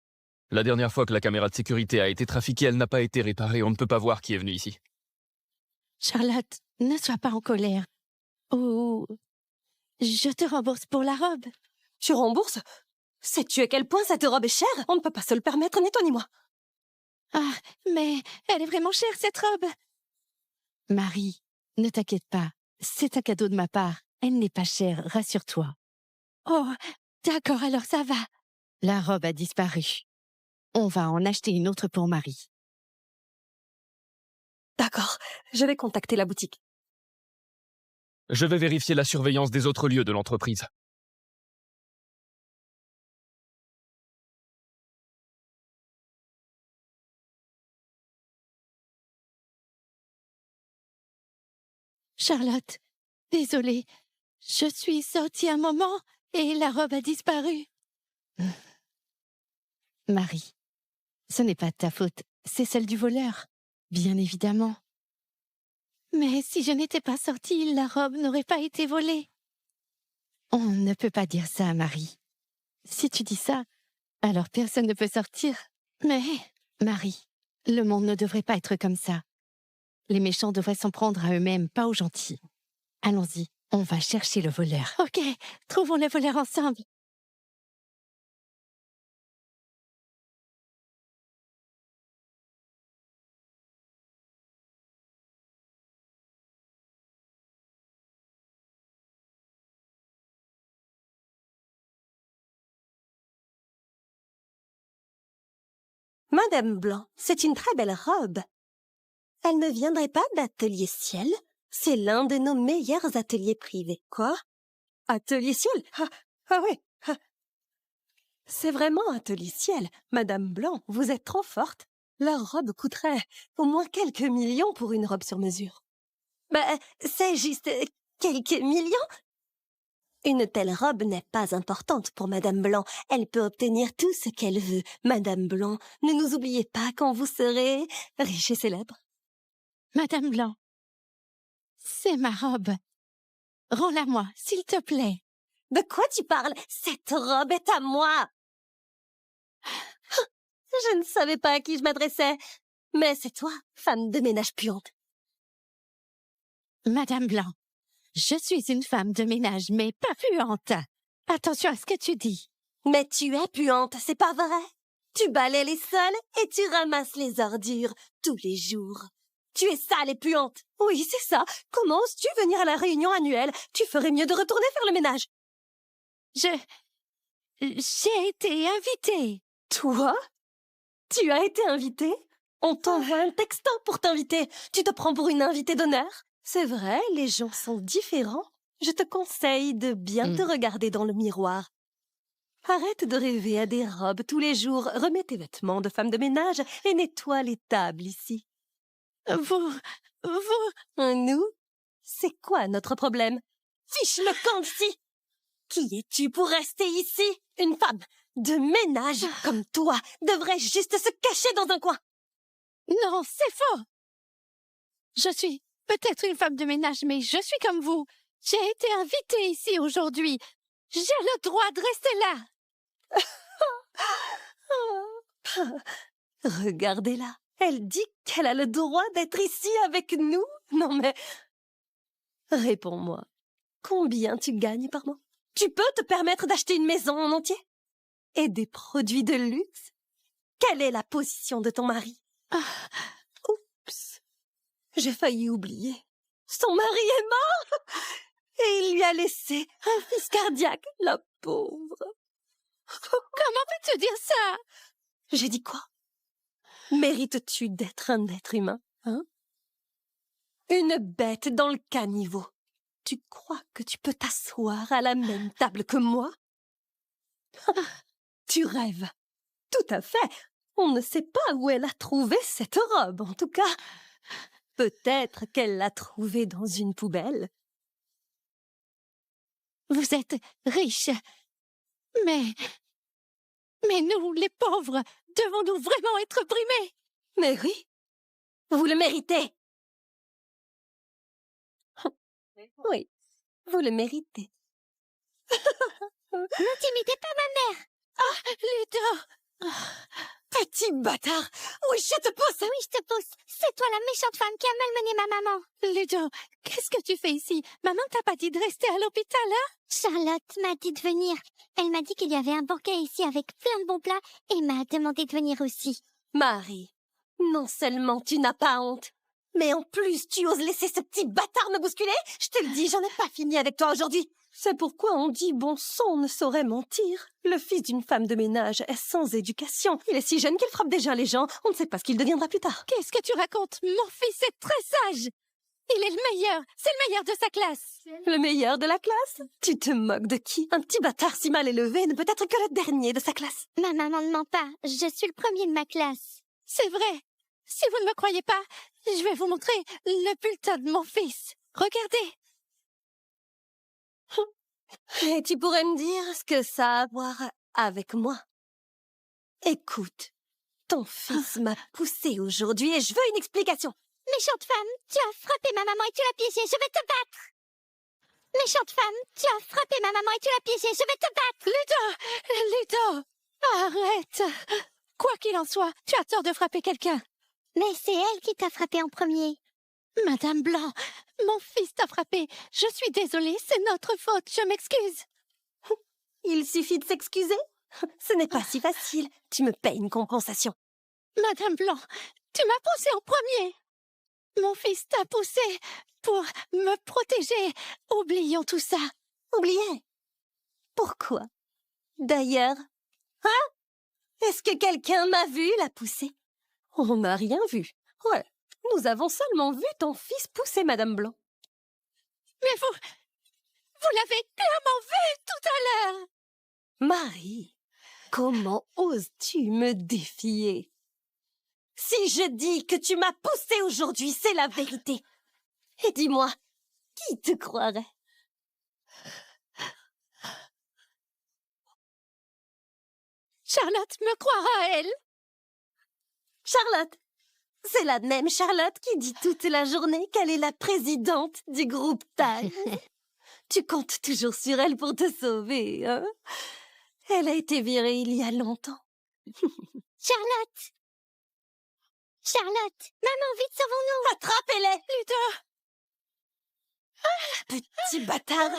la dernière fois que la caméra de sécurité a été trafiquée, elle n'a pas été réparée. On ne peut pas voir qui est venu ici. Charlotte, ne sois pas en colère. Oh, je te rembourse pour la robe. Tu rembourses? Sais-tu à quel point cette robe est chère? On ne peut pas se le permettre, ni toi ni moi. Ah, mais elle est vraiment chère, cette robe. Marie, ne t'inquiète pas. C'est un cadeau de ma part. Elle n'est pas chère, rassure-toi. Oh, d'accord, alors ça va. La robe a disparu. On va en acheter une autre pour Marie. D'accord, je vais contacter la boutique. Je vais vérifier la surveillance des autres lieux de l'entreprise. Charlotte, désolée. Je suis sortie un moment et la robe a disparu. Marie, ce n'est pas de ta faute, c'est celle du voleur, bien évidemment. Mais si je n'étais pas sortie, la robe n'aurait pas été volée. On ne peut pas dire ça, Marie. Si tu dis ça, alors personne ne peut sortir. Mais, Marie, le monde ne devrait pas être comme ça. Les méchants devraient s'en prendre à eux-mêmes, pas aux gentils. Allons-y, on va chercher le voleur. Ok, trouvons le voleur ensemble. Madame Blanc, c'est une très belle robe. Elle ne viendrait pas d'Atelier Ciel? C'est l'un de nos meilleurs ateliers privés. Quoi? Atelier Ciel? Ah oui. Ah. C'est vraiment Atelier Ciel. Madame Blanc, vous êtes trop forte. La robe coûterait au moins quelques millions pour une robe sur mesure. C'est juste quelques millions? Une telle robe n'est pas importante pour Madame Blanc. Elle peut obtenir tout ce qu'elle veut. Madame Blanc, ne nous oubliez pas quand vous serez riche et célèbre. Madame Blanc, c'est ma robe. Rends-la-moi, s'il te plaît. De quoi tu parles? Cette robe est à moi. Je ne savais pas à qui je m'adressais. Mais c'est toi, femme de ménage puante. Madame Blanc, je suis une femme de ménage, mais pas puante. Attention à ce que tu dis. Mais tu es puante, c'est pas vrai? Tu balaies les sols et tu ramasses les ordures tous les jours. Tu es sale et puante. Oui, c'est ça. Comment oses-tu venir à la réunion annuelle? Tu ferais mieux de retourner faire le ménage. J'ai été invitée. Toi? Tu as été invitée? On t'envoie un texto pour t'inviter. Tu te prends pour une invitée d'honneur? C'est vrai, les gens sont différents. Je te conseille de bien te regarder dans le miroir. Arrête de rêver à des robes tous les jours. Remets tes vêtements de femme de ménage et nettoie les tables ici. Vous... Nous? C'est quoi notre problème? Fiche le camp d'ici! Qui es-tu pour rester ici? Une femme de ménage comme toi devrait juste se cacher dans un coin. Non, c'est faux. Je suis peut-être une femme de ménage, mais je suis comme vous. J'ai été invitée ici aujourd'hui. J'ai le droit de rester là. Regardez-la. Elle dit qu'elle a le droit d'être ici avec nous. Non mais... Réponds-moi. Combien tu gagnes par mois? Tu peux te permettre d'acheter une maison en entier? Et des produits de luxe? Quelle est la position de ton mari? Oups. J'ai failli oublier. Son mari est mort! Et il lui a laissé un fils cardiaque, la pauvre. Comment peux-tu dire ça? J'ai dit quoi? Mérites-tu d'être un être humain, hein? Une bête dans le caniveau. Tu crois que tu peux t'asseoir à la même table que moi? Tu rêves. Tout à fait. On ne sait pas où elle a trouvé cette robe, en tout cas. Peut-être qu'elle l'a trouvée dans une poubelle. Vous êtes riche. Mais nous, les pauvres, devons-nous vraiment être brimés? Mais oui, vous le méritez. Oui, vous le méritez. N'intimidez pas ma mère. Ludo! Petit bâtard! Oui, je te pousse! Oui, je te pousse. C'est toi la méchante femme qui a malmené ma maman. Ludo, qu'est-ce que tu fais ici? Maman t'a pas dit de rester à l'hôpital, hein? Charlotte m'a dit de venir. Elle m'a dit qu'il y avait un banquet ici avec plein de bons plats et m'a demandé de venir aussi. Marie, non seulement tu n'as pas honte, mais en plus tu oses laisser ce petit bâtard me bousculer? Je te le dis, j'en ai pas fini avec toi aujourd'hui. C'est pourquoi on dit bon sang ne saurait mentir. Le fils d'une femme de ménage est sans éducation. Il est si jeune qu'il frappe déjà les gens. On ne sait pas ce qu'il deviendra plus tard. Qu'est-ce que tu racontes? Mon fils est très sage. Il est le meilleur. C'est le meilleur de sa classe. Le meilleur de la classe? Tu te moques de qui? Un petit bâtard si mal élevé ne peut être que le dernier de sa classe. Ma maman ne ment pas. Je suis le premier de ma classe. C'est vrai. Si vous ne me croyez pas, je vais vous montrer le bulletin de mon fils. Regardez. Et tu pourrais me dire ce que ça a à voir avec moi? Écoute, ton fils m'a poussée aujourd'hui et je veux une explication. Méchante femme, tu as frappé ma maman et tu l'as piégée, je vais te battre. Méchante femme, tu as frappé ma maman et tu l'as piégée, je vais te battre. Ludo, arrête. Quoi qu'il en soit, tu as tort de frapper quelqu'un. Mais c'est elle qui t'a frappé en premier. Madame Blanc, mon fils t'a frappé. Je suis désolée, c'est notre faute, je m'excuse. Il suffit de s'excuser. Ce n'est pas si facile. Tu me payes une compensation. Madame Blanc, tu m'as poussé en premier. Mon fils t'a poussé pour me protéger. Oublions tout ça. Oubliez. Pourquoi? D'ailleurs, est-ce que quelqu'un m'a vu la pousser? On n'a rien vu. Ouais, nous avons seulement vu ton fils pousser Madame Blanc. Mais vous l'avez clairement vu tout à l'heure. Marie, comment oses-tu me défier? Si je dis que tu m'as poussée aujourd'hui, c'est la vérité. Et dis-moi, qui te croirait? Charlotte me croira, elle. Charlotte, c'est la même Charlotte qui dit toute la journée qu'elle est la présidente du groupe Tag. Tu comptes toujours sur elle pour te sauver, hein? Elle a été virée il y a longtemps. Charlotte! Charlotte! Maman, vite, sauvons-nous! Attrapez-les! Petit bâtard!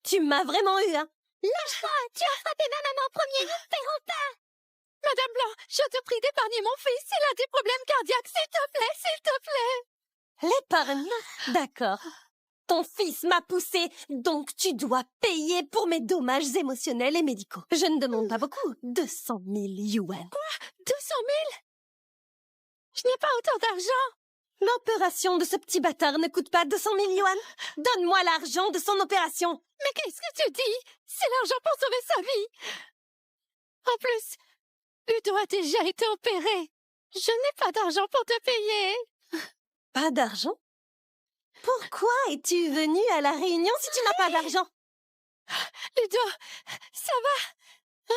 Tu m'as vraiment eu, hein? Lâche-moi! Tu as frappé ma maman en premier, nous ne paierons pas! Madame Blanc, je te prie d'épargner mon fils. Il a des problèmes cardiaques. S'il te plaît, s'il te plaît. L'épargne? D'accord. Ton fils m'a poussé, donc tu dois payer pour mes dommages émotionnels et médicaux. Je ne demande pas beaucoup. 200 000 yuan. 200 000? Je n'ai pas autant d'argent. L'opération de ce petit bâtard ne coûte pas 200 000 yuan. Donne-moi l'argent de son opération. Mais qu'est-ce que tu dis? C'est l'argent pour sauver sa vie. En plus, Ludo a déjà été opéré. Je n'ai pas d'argent pour te payer. Pas d'argent? Pourquoi es-tu venue à la réunion si tu n'as pas d'argent? Ludo, ça va?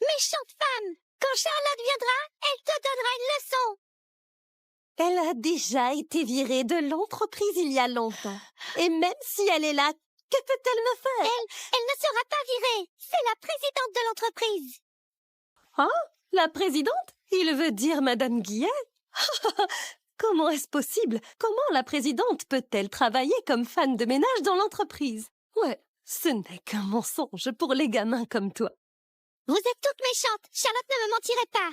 Méchante femme! Quand Charlotte viendra, elle te donnera une leçon! Elle a déjà été virée de l'entreprise il y a longtemps. Et même si elle est là, que peut-elle me faire? Elle ne sera pas virée! C'est la présidente de l'entreprise! Oh, la présidente? Il veut dire Madame Guillet? Comment est-ce possible? Comment la présidente peut-elle travailler comme femme de ménage dans l'entreprise? Ouais, ce n'est qu'un mensonge pour les gamins comme toi. Vous êtes toutes méchantes! Charlotte ne me mentirait pas!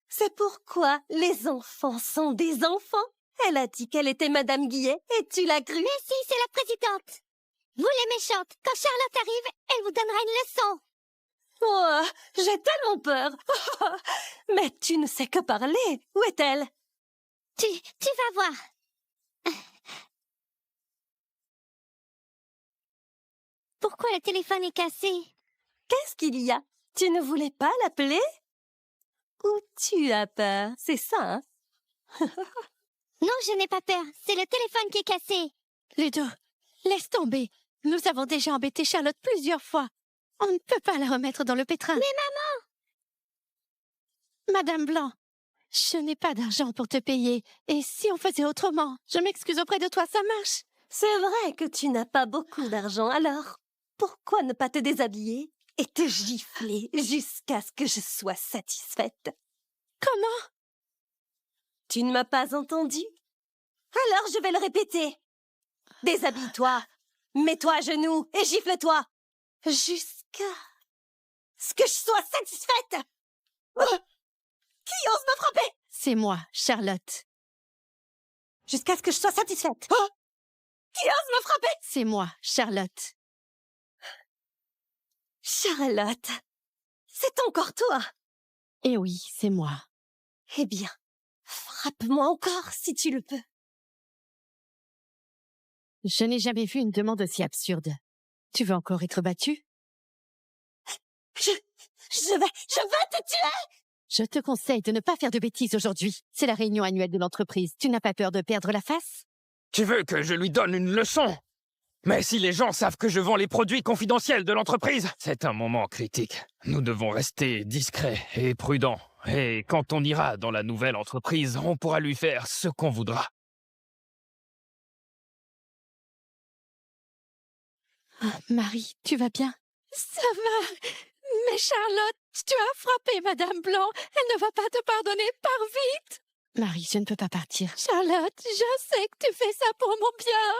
C'est pourquoi les enfants sont des enfants. Elle a dit qu'elle était Madame Guillet et tu l'as cru? Mais si, c'est la présidente! Vous les méchantes, quand Charlotte arrive, elle vous donnera une leçon! Oh, j'ai tellement peur. Mais tu ne sais que parler. Où est-elle? Tu vas voir. Pourquoi le téléphone est cassé? Qu'est-ce qu'il y a? Tu ne voulais pas l'appeler? Ou tu as peur? C'est ça, hein? Non, je n'ai pas peur. C'est le téléphone qui est cassé. Ludo, laisse tomber. Nous avons déjà embêté Charlotte plusieurs fois. On ne peut pas la remettre dans le pétrin. Mais maman! Madame Blanc, je n'ai pas d'argent pour te payer. Et si on faisait autrement? Je m'excuse auprès de toi, ça marche. C'est vrai que tu n'as pas beaucoup d'argent, alors pourquoi ne pas te déshabiller et te gifler jusqu'à ce que je sois satisfaite? Comment? Tu ne m'as pas entendu? Alors je vais le répéter. Déshabille-toi, mets-toi à genoux et gifle-toi jusqu'à ce que je sois satisfaite. Qui ose me frapper? C'est moi, Charlotte. Jusqu'à ce que je sois satisfaite. Qui ose me frapper? C'est moi, Charlotte. Charlotte, c'est encore toi. Eh oui, c'est moi. Eh bien, frappe-moi encore si tu le peux. Je n'ai jamais vu une demande aussi absurde. Tu veux encore être battue? Je vais te tuer! Je te conseille de ne pas faire de bêtises aujourd'hui. C'est la réunion annuelle de l'entreprise. Tu n'as pas peur de perdre la face? Tu veux que je lui donne une leçon? Mais si les gens savent que je vends les produits confidentiels de l'entreprise, c'est un moment critique. Nous devons rester discrets et prudents. Et quand on ira dans la nouvelle entreprise, on pourra lui faire ce qu'on voudra. Marie, tu vas bien? Ça va. Mais Charlotte, tu as frappé Madame Blanc. Elle ne va pas te pardonner. Pars vite. Marie, je ne peux pas partir. Charlotte, je sais que tu fais ça pour mon bien.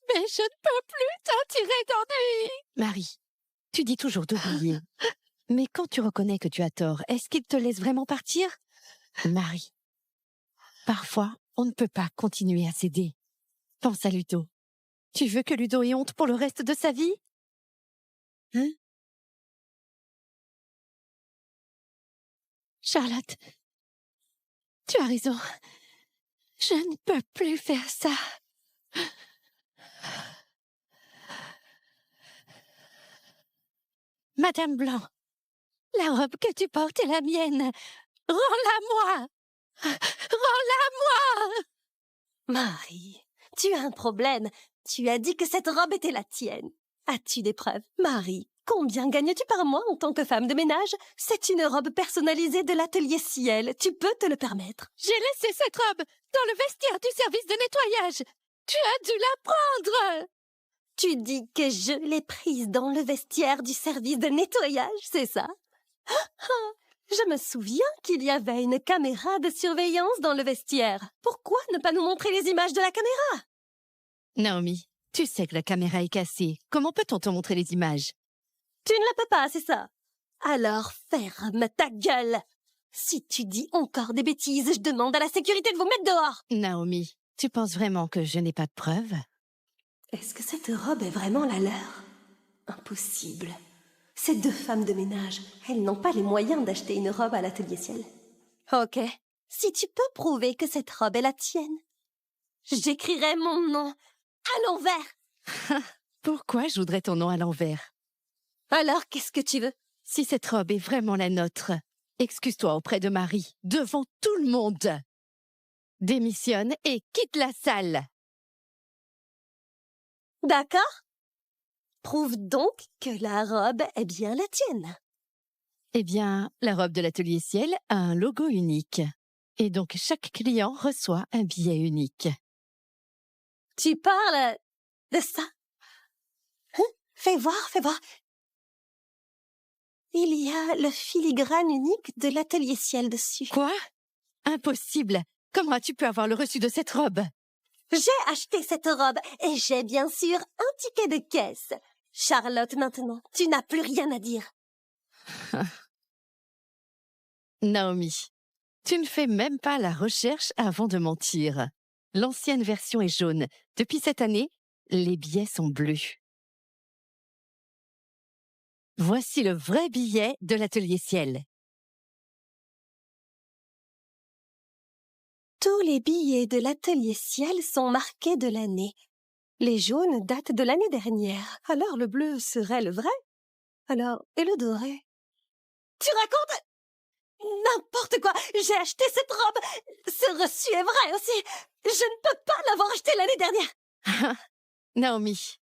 Mais je ne peux plus t'attirer d'ennui. Marie, tu dis toujours d'oublier. Mais quand tu reconnais que tu as tort, est-ce qu'il te laisse vraiment partir? Marie, parfois, on ne peut pas continuer à céder. Pense à Ludo. Tu veux que Ludo ait honte pour le reste de sa vie? Hein? Charlotte, tu as raison. Je ne peux plus faire ça. Madame Blanc, la robe que tu portes est la mienne. Rends-la-moi! Rends-la-moi! Marie, tu as un problème. Tu as dit que cette robe était la tienne. As-tu des preuves? Marie, Combien gagnes-tu par mois en tant que femme de ménage? C'est une robe personnalisée de l'atelier Ciel. Tu peux te le permettre. J'ai laissé cette robe dans le vestiaire du service de nettoyage. Tu as dû la prendre. Tu dis que je l'ai prise dans le vestiaire du service de nettoyage, c'est ça? Je me souviens qu'il y avait une caméra de surveillance dans le vestiaire. Pourquoi ne pas nous montrer les images de la caméra? Naomi, tu sais que la caméra est cassée. Comment peut-on te montrer les images? Tu ne la peux pas, c'est ça? Alors ferme ta gueule! Si tu dis encore des bêtises, je demande à la sécurité de vous mettre dehors! Naomi, tu penses vraiment que je n'ai pas de preuves? Est-ce que cette robe est vraiment la leur? Impossible. Ces deux femmes de ménage, elles n'ont pas les moyens d'acheter une robe à l'atelier Ciel. Ok. Si tu peux prouver que cette robe est la tienne, j'écrirai mon nom à l'envers. Pourquoi je voudrais ton nom à l'envers? Alors, qu'est-ce que tu veux? Si cette robe est vraiment la nôtre, excuse-toi auprès de Marie, devant tout le monde. Démissionne et quitte la salle. D'accord? Prouve donc que la robe est bien la tienne. Eh bien, la robe de l'atelier Ciel a un logo unique. Et donc, chaque client reçoit un billet unique. Tu parles de ça? Hein? Fais voir, fais voir. Il y a le filigrane unique de l'atelier Ciel dessus. Quoi? Impossible! Comment as-tu pu avoir le reçu de cette robe? J'ai acheté cette robe et j'ai bien sûr un ticket de caisse. Charlotte, maintenant, tu n'as plus rien à dire. Naomi, tu ne fais même pas la recherche avant de mentir. L'ancienne version est jaune. Depuis cette année, les billets sont bleus. Voici le vrai billet de l'atelier Ciel. Tous les billets de l'atelier Ciel sont marqués de l'année. Les jaunes datent de l'année dernière. Alors le bleu serait le vrai? Alors, et le doré? Tu racontes n'importe quoi! J'ai acheté cette robe! Ce reçu est vrai aussi! Je ne peux pas l'avoir acheté l'année dernière! Naomi,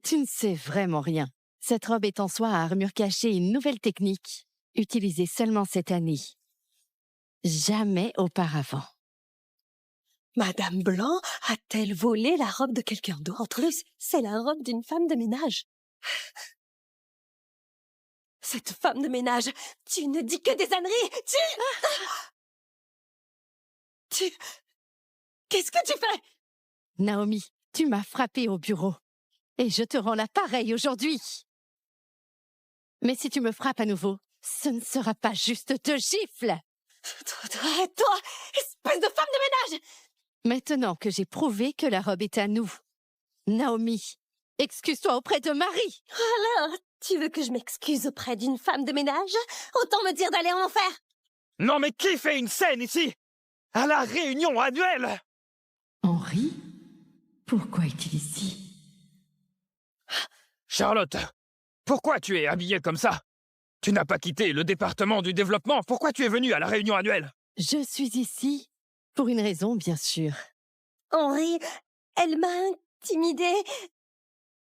tu ne sais vraiment rien. Cette robe est en soie à armure cachée une nouvelle technique, utilisée seulement cette année. Jamais auparavant. Madame Blanc a-t-elle volé la robe de quelqu'un d'autre? En plus, c'est la robe d'une femme de ménage. Cette femme de ménage, tu ne dis que des âneries! Qu'est-ce que tu fais? Naomi, tu m'as frappé au bureau. Et je te rends la pareille aujourd'hui. Mais si tu me frappes à nouveau, ce ne sera pas juste te gifle. Toi, espèce de femme de ménage! Maintenant que j'ai prouvé que la robe est à nous, Naomi, excuse-toi auprès de Marie. Alors, tu veux que je m'excuse auprès d'une femme de ménage? Autant me dire d'aller en enfer! Non mais qui fait une scène ici? À la réunion annuelle? Henri? Pourquoi est-il ici? Charlotte, pourquoi tu es habillée comme ça? Tu n'as pas quitté le département du développement. Pourquoi tu es venue à la réunion annuelle? Je suis ici pour une raison, bien sûr. Henri, elle m'a intimidée.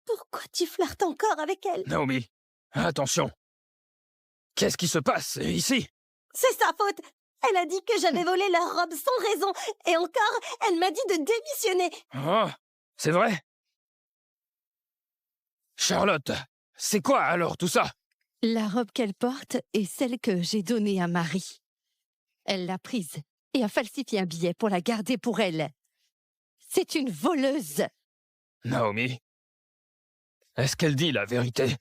Pourquoi tu flirtes encore avec elle? Naomi, attention. Qu'est-ce qui se passe ici? C'est sa faute. Elle a dit que j'avais volé leur robe sans raison. Et encore, elle m'a dit de démissionner. Oh, c'est vrai? Charlotte, c'est quoi alors tout ça? La robe qu'elle porte est celle que j'ai donnée à Marie. Elle l'a prise et a falsifié un billet pour la garder pour elle. C'est une voleuse. Naomi, est-ce qu'elle dit la vérité?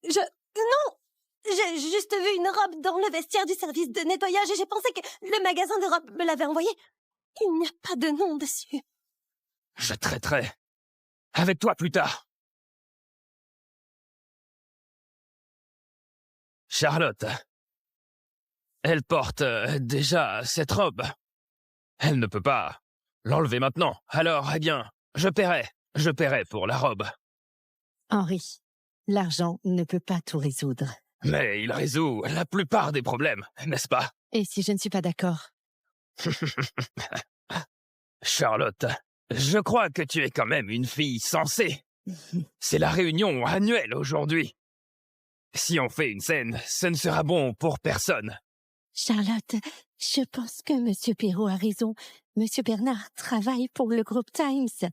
Non! J'ai juste vu une robe dans le vestiaire du service de nettoyage et j'ai pensé que le magasin de robes me l'avait envoyée. Il n'y a pas de nom dessus. Je traiterai avec toi plus tard. Charlotte, elle porte déjà cette robe. Elle ne peut pas l'enlever maintenant. Alors, eh bien, je paierai pour la robe. Henri, l'argent ne peut pas tout résoudre. Mais il résout la plupart des problèmes, n'est-ce pas? Et si je ne suis pas d'accord? Charlotte, je crois que tu es quand même une fille sensée. C'est la réunion annuelle aujourd'hui. Si on fait une scène, ce ne sera bon pour personne. Charlotte, je pense que Monsieur Perrault a raison. Monsieur Bernard travaille pour le groupe Times.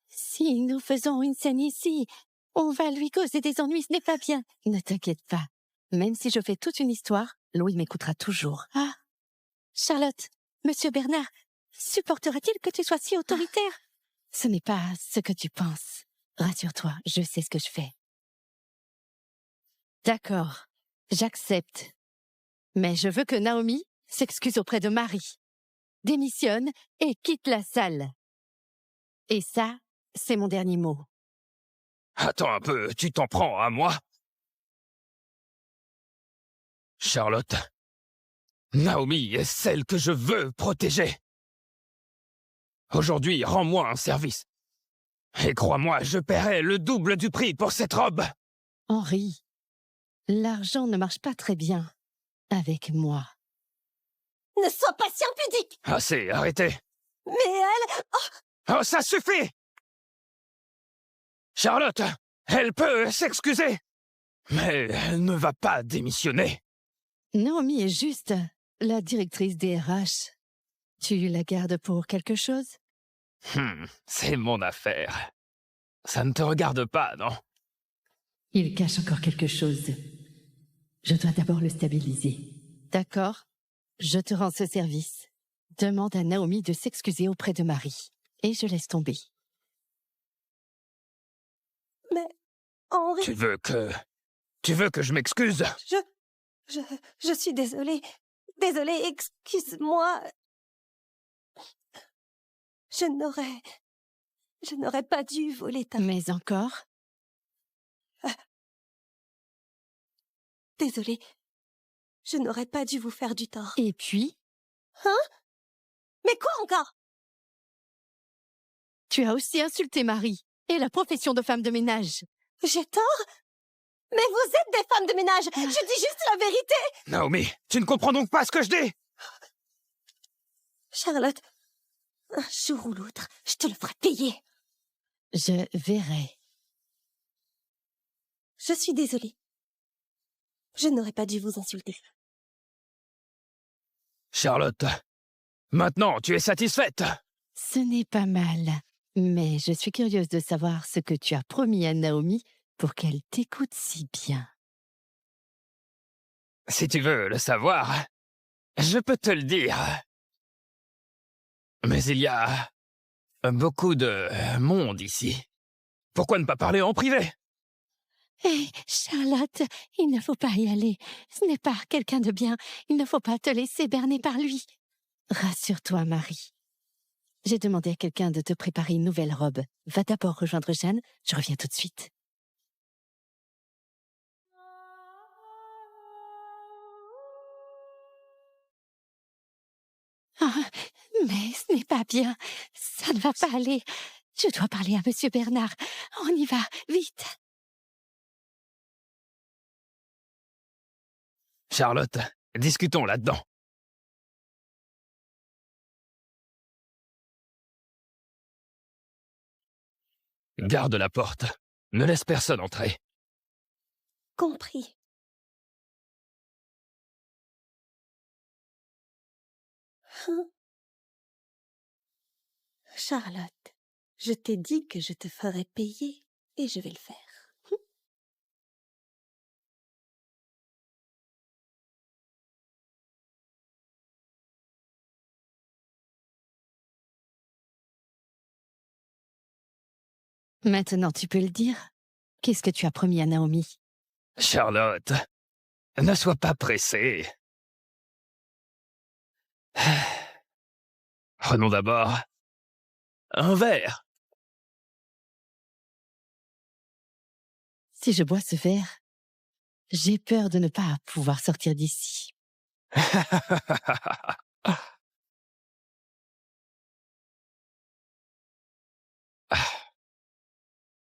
Si nous faisons une scène ici, on va lui causer des ennuis, ce n'est pas bien. Ne t'inquiète pas. Même si je fais toute une histoire, Louis m'écoutera toujours. Ah, Charlotte, Monsieur Bernard, supportera-t-il que tu sois si autoritaire? Ce n'est pas ce que tu penses. Rassure-toi, je sais ce que je fais. D'accord, j'accepte. Mais je veux que Naomi s'excuse auprès de Marie, démissionne et quitte la salle. Et ça, c'est mon dernier mot. Attends un peu, tu t'en prends à moi? Charlotte, Naomi est celle que je veux protéger. Aujourd'hui, rends-moi un service. Et crois-moi, je paierai le double du prix pour cette robe. Henri, l'argent ne marche pas très bien avec moi. Ne sois pas si impudique! Assez, arrêtez. Mais elle... Oh, ça suffit! Charlotte, elle peut s'excuser, mais elle ne va pas démissionner. Naomi est juste la directrice des RH. Tu la gardes pour quelque chose? C'est mon affaire. Ça ne te regarde pas, non? Il cache encore quelque chose. Je dois d'abord le stabiliser. D'accord, je te rends ce service. Demande à Naomi de s'excuser auprès de Marie. Et je laisse tomber. Mais... Henri... Tu veux que je m'excuse? Je suis désolée. Désolée, excuse-moi. Je n'aurais pas dû voler ta... Mais encore? Désolée. Je n'aurais pas dû vous faire du tort. Et puis? Hein? Mais quoi encore? Tu as aussi insulté Marie et la profession de femme de ménage. J'ai tort? Mais vous êtes des femmes de ménage. Je dis juste la vérité. Naomi, tu ne comprends donc pas ce que je dis? Charlotte, un jour ou l'autre, je te le ferai payer. Je verrai. Je suis désolée. Je n'aurais pas dû vous insulter. Charlotte, maintenant tu es satisfaite? Ce n'est pas mal. Mais je suis curieuse de savoir ce que tu as promis à Naomi pour qu'elle t'écoute si bien. Si tu veux le savoir, je peux te le dire. Mais il y a beaucoup de monde ici. Pourquoi ne pas parler en privé? Hé, Charlotte, il ne faut pas y aller. Ce n'est pas quelqu'un de bien. Il ne faut pas te laisser berner par lui. Rassure-toi, Marie. J'ai demandé à quelqu'un de te préparer une nouvelle robe. Va d'abord rejoindre Jeanne. Je reviens tout de suite. Ah, mais ce n'est pas bien. Ça ne va pas aller. Je dois parler à Monsieur Bernard. On y va, vite. Charlotte, discutons là-dedans. Garde la porte. Ne laisse personne entrer. Compris. Charlotte, je t'ai dit que je te ferais payer et je vais le faire. Maintenant, tu peux le dire. Qu'est-ce que tu as promis à Naomi? Charlotte, ne sois pas pressée. Prenons d'abord un verre. Si je bois ce verre, j'ai peur de ne pas pouvoir sortir d'ici.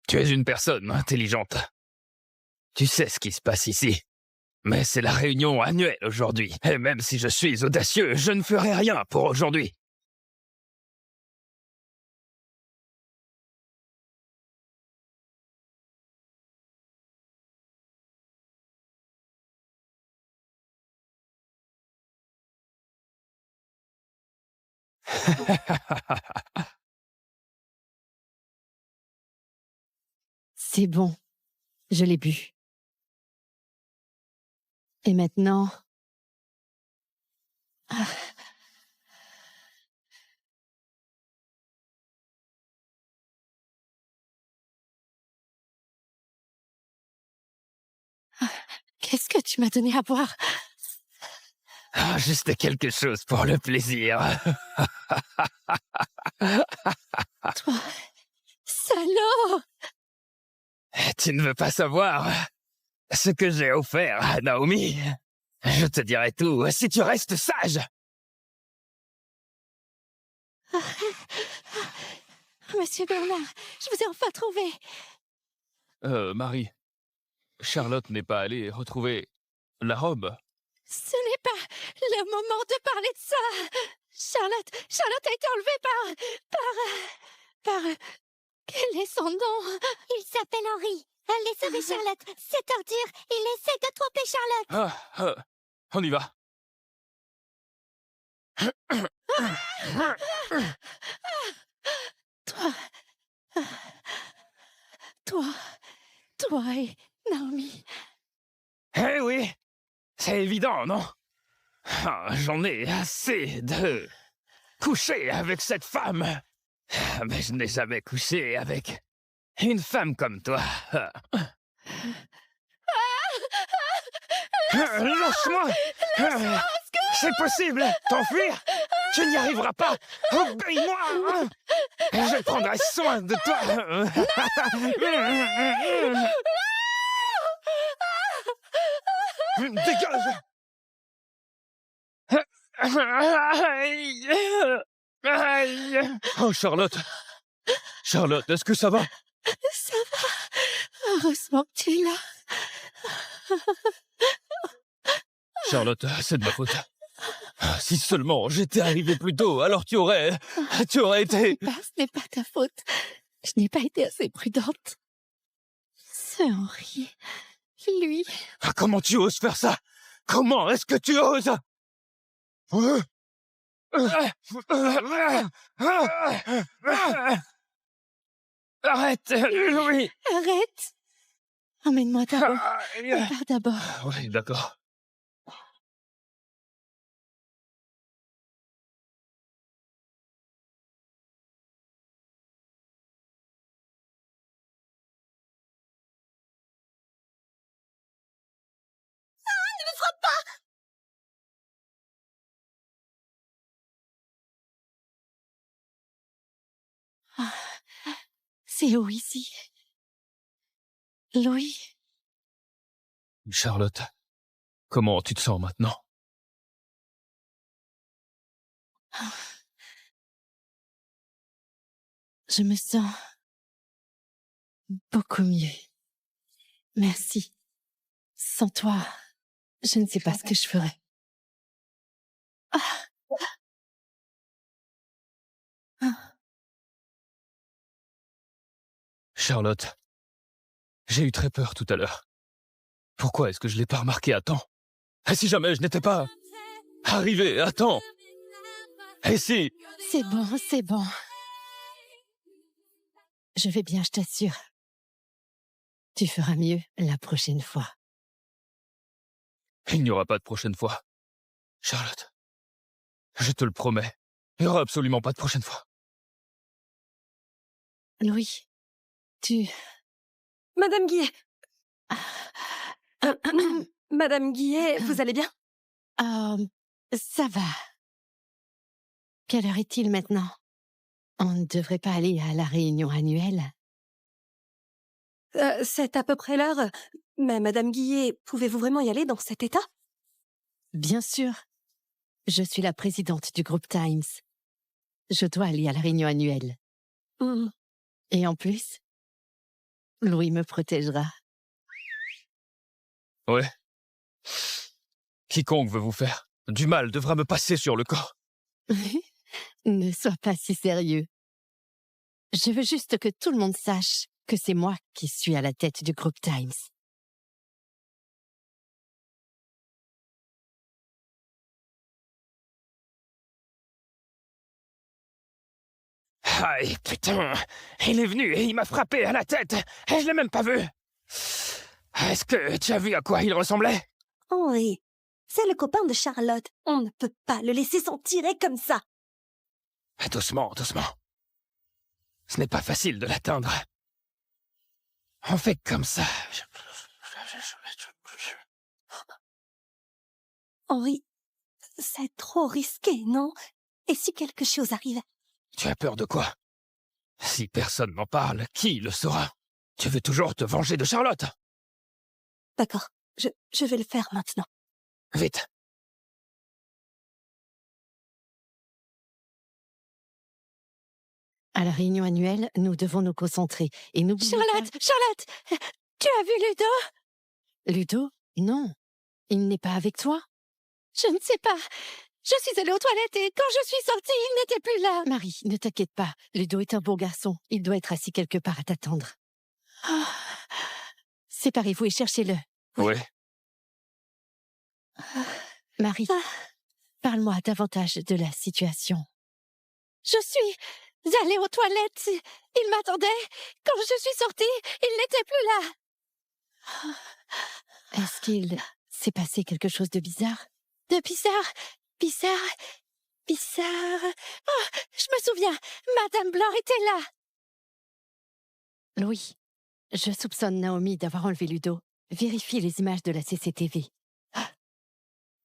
Tu es une personne intelligente. Tu sais ce qui se passe ici. Mais c'est la réunion annuelle aujourd'hui. Et même si je suis audacieux, je ne ferai rien pour aujourd'hui. C'est bon, je l'ai bu. Et maintenant... Ah. Qu'est-ce que tu m'as donné à boire? Ah, juste quelque chose pour le plaisir. Toi, salaud! Tu ne veux pas savoir ce que j'ai offert à Naomi? Je te dirai tout si tu restes sage. Monsieur Bernard, je vous ai enfin trouvé. Marie, Charlotte n'est pas allée retrouver la robe. Ce n'est pas le moment de parler de ça. Charlotte a été enlevée par... Quel est son nom? Il s'appelle Henri. Allez sauver Charlotte. Cette ordure, il essaie de tromper Charlotte. On y va. Toi et Naomi. Eh oui, c'est évident, non? J'en ai assez de coucher avec cette femme. Mais je n'ai jamais couché avec une femme comme toi. Lâche-moi! C'est possible! T'enfuir? Tu n'y arriveras pas! Obéis-moi! Je prendrai soin de toi! Dégage! Oh, Charlotte! Charlotte, est-ce que ça va? Ça va. Heureusement que tu es là. Charlotte, c'est de ma faute. Si seulement j'étais arrivé plus tôt, alors tu aurais été... Ce n'est pas ta faute. Je n'ai pas été assez prudente. C'est Henri. Lui. Comment tu oses faire ça? Comment est-ce que tu oses? Arrête, Louis! Arrête. Emmène-moi d'abord. On part d'abord. Oui, d'accord. Ne me frappe pas! C'est où ici? Louis? Charlotte, comment tu te sens maintenant? Je me sens beaucoup mieux. Merci. Sans toi, je ne sais pas ce que je ferais. Charlotte, j'ai eu très peur tout à l'heure. Pourquoi est-ce que je l'ai pas remarqué à temps? Et si jamais je n'étais pas arrivé à temps? Et si... C'est bon, c'est bon. Je vais bien, je t'assure. Tu feras mieux la prochaine fois. Il n'y aura pas de prochaine fois. Charlotte, je te le promets, il n'y aura absolument pas de prochaine fois. Louis, tu... Madame Guillet. Madame Guillet, vous allez bien? Ça va. Quelle heure est-il maintenant? On ne devrait pas aller à la réunion annuelle. C'est à peu près l'heure. Mais Madame Guillet, pouvez-vous vraiment y aller dans cet état? Bien sûr. Je suis la présidente du groupe Times. Je dois aller à la réunion annuelle. Et en plus, Louis me protégera. Ouais. Quiconque veut vous faire du mal devra me passer sur le corps. Ne sois pas si sérieux. Je veux juste que tout le monde sache que c'est moi qui suis à la tête du groupe Times. Aïe, putain. Il est venu et il m'a frappé à la tête. Et je l'ai même pas vu. Est-ce que tu as vu à quoi il ressemblait? Henri, c'est le copain de Charlotte. On ne peut pas le laisser s'en tirer comme ça. Doucement, doucement. Ce n'est pas facile de l'atteindre. On fait comme ça. Henri, c'est trop risqué, non? Et si quelque chose arrive? Tu as peur de quoi? Si personne n'en parle, qui le saura? Tu veux toujours te venger de Charlotte? D'accord, je vais le faire maintenant. Vite. À la réunion annuelle, nous devons nous concentrer. Et n'oubliez Charlotte, Charlotte, tu as vu Ludo? Ludo? Non. Il n'est pas avec toi? Je ne sais pas. Je suis allée aux toilettes et quand je suis sortie, il n'était plus là. Marie, ne t'inquiète pas. Ludo est un bon garçon. Il doit être assis quelque part à t'attendre. Oh. Séparez-vous et cherchez-le. Oui. Marie, parle-moi davantage de la situation. Je suis allée aux toilettes. Il m'attendait. Quand je suis sortie, il n'était plus là. Est-ce qu'il s'est passé quelque chose de bizarre? De bizarre, bizarre, bizarre. Oh, je me souviens, Madame Blanc était là. Louis, je soupçonne Naomi d'avoir enlevé Ludo. Vérifie les images de la CCTV.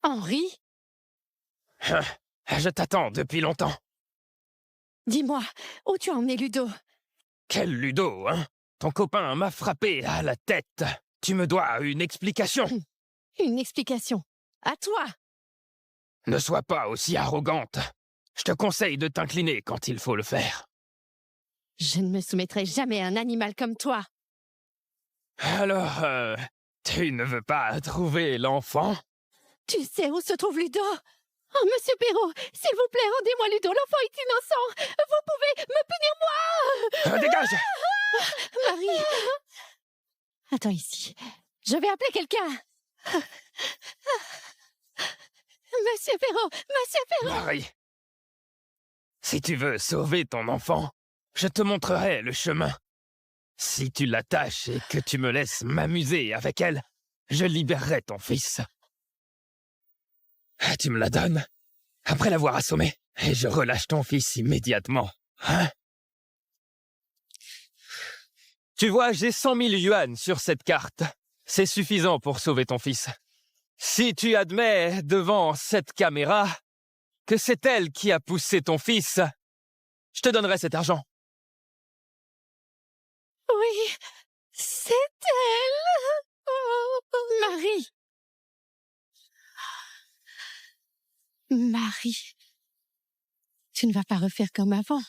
Henri? Je t'attends depuis longtemps. Dis-moi, où tu as emmené Ludo? Quel Ludo, hein? Ton copain m'a frappé à la tête. Tu me dois une explication. Une explication? À toi? Ne sois pas aussi arrogante. Je te conseille de t'incliner quand il faut le faire. Je ne me soumettrai jamais à un animal comme toi. Alors, tu ne veux pas trouver l'enfant? Tu sais où se trouve Ludo? Oh, Monsieur Perrault, s'il vous plaît, rendez-moi Ludo, l'enfant est innocent. Vous pouvez me punir, moi? Dégage! Marie! Attends ici. Je vais appeler quelqu'un. Monsieur Perrault! Monsieur Perrault! Marie, si tu veux sauver ton enfant, je te montrerai le chemin. Si tu l'attaches et que tu me laisses m'amuser avec elle, je libérerai ton fils. Tu me la donnes, après l'avoir assommé, et je relâche ton fils immédiatement. Hein? Tu vois, j'ai 100 000 yuan sur cette carte. C'est suffisant pour sauver ton fils. Si tu admets devant cette caméra que c'est elle qui a poussé ton fils, je te donnerai cet argent. Oui, c'est elle. Oh, Marie! Marie, tu ne vas pas refaire comme avant.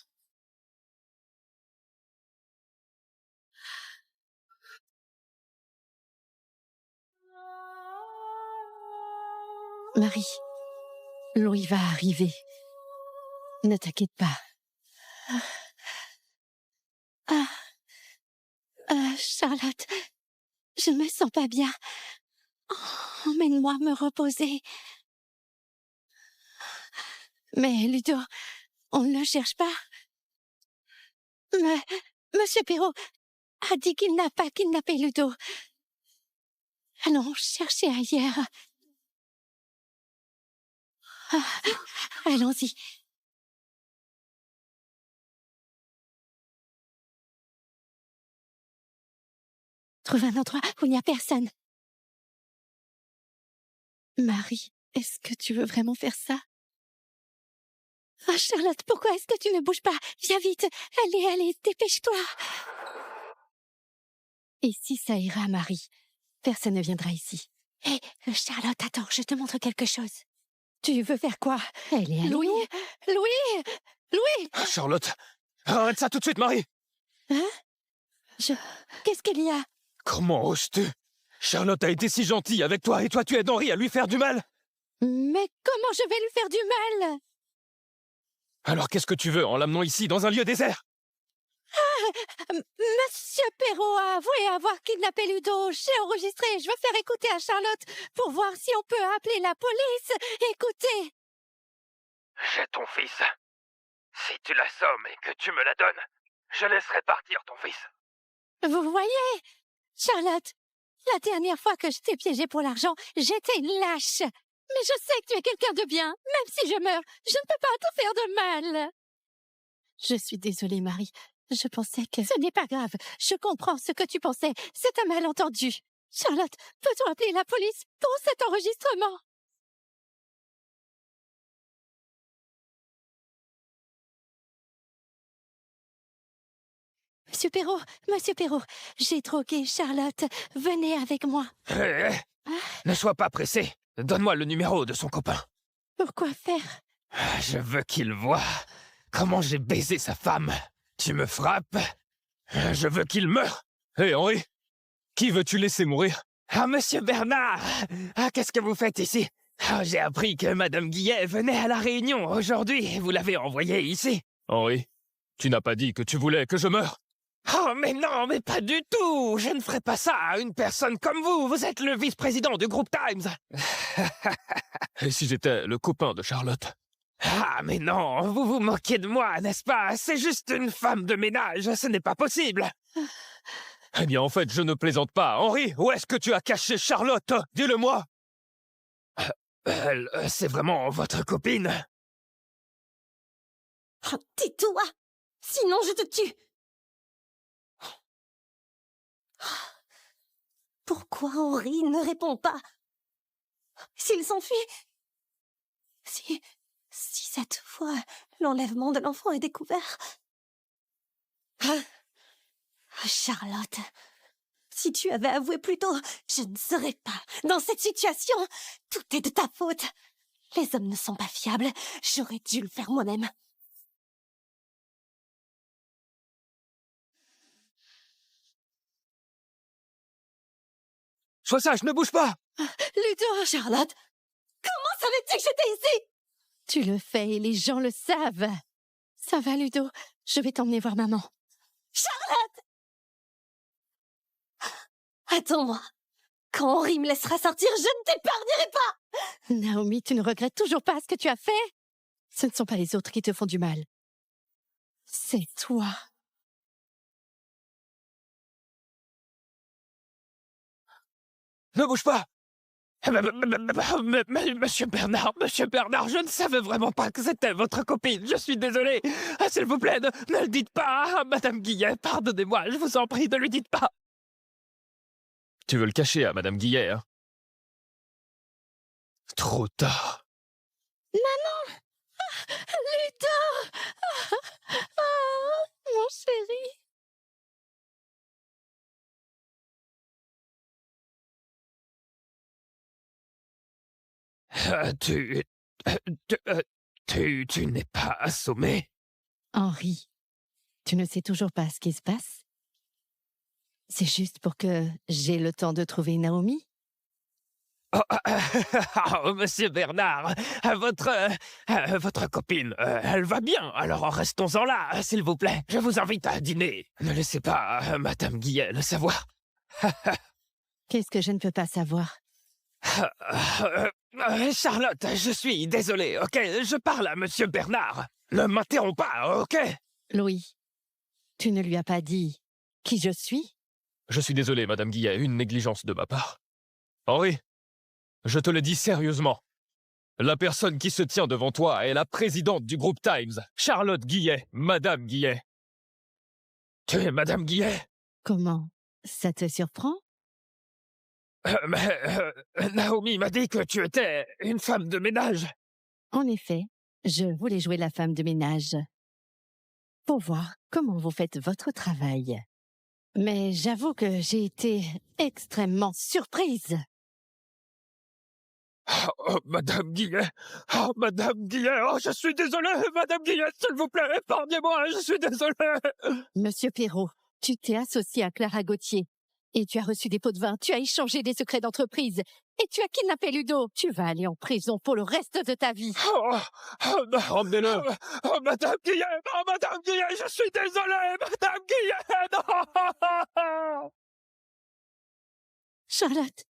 Marie, Louis va arriver. Ne t'inquiète pas. Charlotte, je ne me sens pas bien. Oh, emmène-moi me reposer. Mais Ludo, on ne le cherche pas. Mais Monsieur Perrault a dit qu'il n'a pas kidnappé Ludo. Allons chercher ailleurs. Allons-y. Trouve un endroit où il n'y a personne. Marie, est-ce que tu veux vraiment faire ça? Ah, Charlotte, pourquoi est-ce que tu ne bouges pas? Viens vite. Allez, dépêche-toi. Et si ça ira, Marie, personne ne viendra ici. Hé, Charlotte, attends, je te montre quelque chose. Tu veux faire quoi? Elle est à Louis! Charlotte, arrête ça tout de suite, Marie! Hein? Qu'est-ce qu'il y a? Comment oses-tu? Charlotte a été si gentille avec toi et toi tu aides Henri à lui faire du mal? Mais comment je vais lui faire du mal? Alors qu'est-ce que tu veux en l'amenant ici, dans un lieu désert? Monsieur Perrault a avoué avoir kidnappé Ludo. J'ai enregistré. Je veux faire écouter à Charlotte pour voir si on peut appeler la police. Écoutez. J'ai ton fils. Si tu l'assommes et que tu me la donnes, je laisserai partir ton fils. Vous voyez, Charlotte, la dernière fois que je t'ai piégée pour l'argent, j'étais lâche. Mais je sais que tu es quelqu'un de bien. Même si je meurs, je ne peux pas te faire de mal. Je suis désolée, Marie. Je pensais que... Ce n'est pas grave. Je comprends ce que tu pensais. C'est un malentendu. Charlotte, peut-on appeler la police pour cet enregistrement? Monsieur Perrault, j'ai drogué Charlotte. Venez avec moi. Ne sois pas pressé. Donne-moi le numéro de son copain. Pourquoi faire? Je veux qu'il voie comment j'ai baisé sa femme. Tu me frappes. Je veux qu'il meure. Hé, Henri, qui veux-tu laisser mourir? Ah, Monsieur Bernard! Ah, qu'est-ce que vous faites ici? Ah, j'ai appris que Madame Guillet venait à la réunion aujourd'hui. Vous l'avez envoyée ici. Henri, tu n'as pas dit que tu voulais que je meure? Oh, mais non, mais pas du tout! Je ne ferai pas ça à une personne comme vous! Vous êtes le vice-président du groupe Times! Et si j'étais le copain de Charlotte? Ah, mais non, vous vous moquez de moi, n'est-ce pas? C'est juste une femme de ménage, ce n'est pas possible! Eh bien, en fait, je ne plaisante pas. Henri, où est-ce que tu as caché Charlotte? Dis-le-moi! C'est vraiment votre copine? Oh, tais-toi! Sinon je te tue! Pourquoi Henri ne répond pas? S'il s'enfuit? Si cette fois, l'enlèvement de l'enfant est découvert... Charlotte, si tu avais avoué plus tôt, je ne serais pas dans cette situation. Tout est de ta faute. Les hommes ne sont pas fiables. J'aurais dû le faire moi-même. Sois sage, ne bouge pas! Ludo! Charlotte, comment savais-tu que j'étais ici? Tu le fais et les gens le savent. Ça va, Ludo? Je vais t'emmener voir maman. Charlotte! Attends-moi. Quand Henri me laissera sortir, je ne t'épargnerai pas! Naomi, tu ne regrettes toujours pas ce que tu as fait? Ce ne sont pas les autres qui te font du mal. C'est toi. Ne bouge pas! Monsieur Bernard, je ne savais vraiment pas que c'était votre copine. Je suis désolé. Ah, s'il vous plaît, ne le dites pas. Ah, Madame Guillet, pardonnez-moi, je vous en prie, ne lui dites pas. Tu veux le cacher à Madame Guillet, hein? Trop tard. Maman! Ludo! Mon chéri! Tu n'es pas assommé? Henri, tu ne sais toujours pas ce qui se passe? C'est juste pour que j'ai le temps de trouver Naomi? Oh, Monsieur Bernard, votre copine, elle va bien, alors restons-en là, s'il vous plaît. Je vous invite à dîner. Ne laissez pas Madame Guillet le savoir. Qu'est-ce que je ne peux pas savoir? Charlotte, je suis désolé, ok? Je parle à Monsieur Bernard. Ne m'interromps pas, ok? Louis, tu ne lui as pas dit qui je suis? Je suis désolé, Madame Guillet, une négligence de ma part. Henri, je te le dis sérieusement. La personne qui se tient devant toi est la présidente du groupe Times, Charlotte Guillet, Madame Guillet. Tu es Madame Guillet? Comment? Ça te surprend? Mais Naomi m'a dit que tu étais une femme de ménage. En effet, je voulais jouer la femme de ménage pour voir comment vous faites votre travail. Mais j'avoue que j'ai été extrêmement surprise. Oh, Madame Guillet! Oh, Madame Guillet! Oh, je suis désolé, Madame Guillet, s'il vous plaît, épargnez-moi, je suis désolé! Monsieur Perrault, tu t'es associé à Clara Gauthier et tu as reçu des pots de vin, tu as échangé des secrets d'entreprise et tu as kidnappé Ludo. Tu vas aller en prison pour le reste de ta vie. Non, emmenez-le! Oh, Madame Guillet! Oh, Madame Guillet, je suis désolé! Madame Guillet! Non! Charlotte,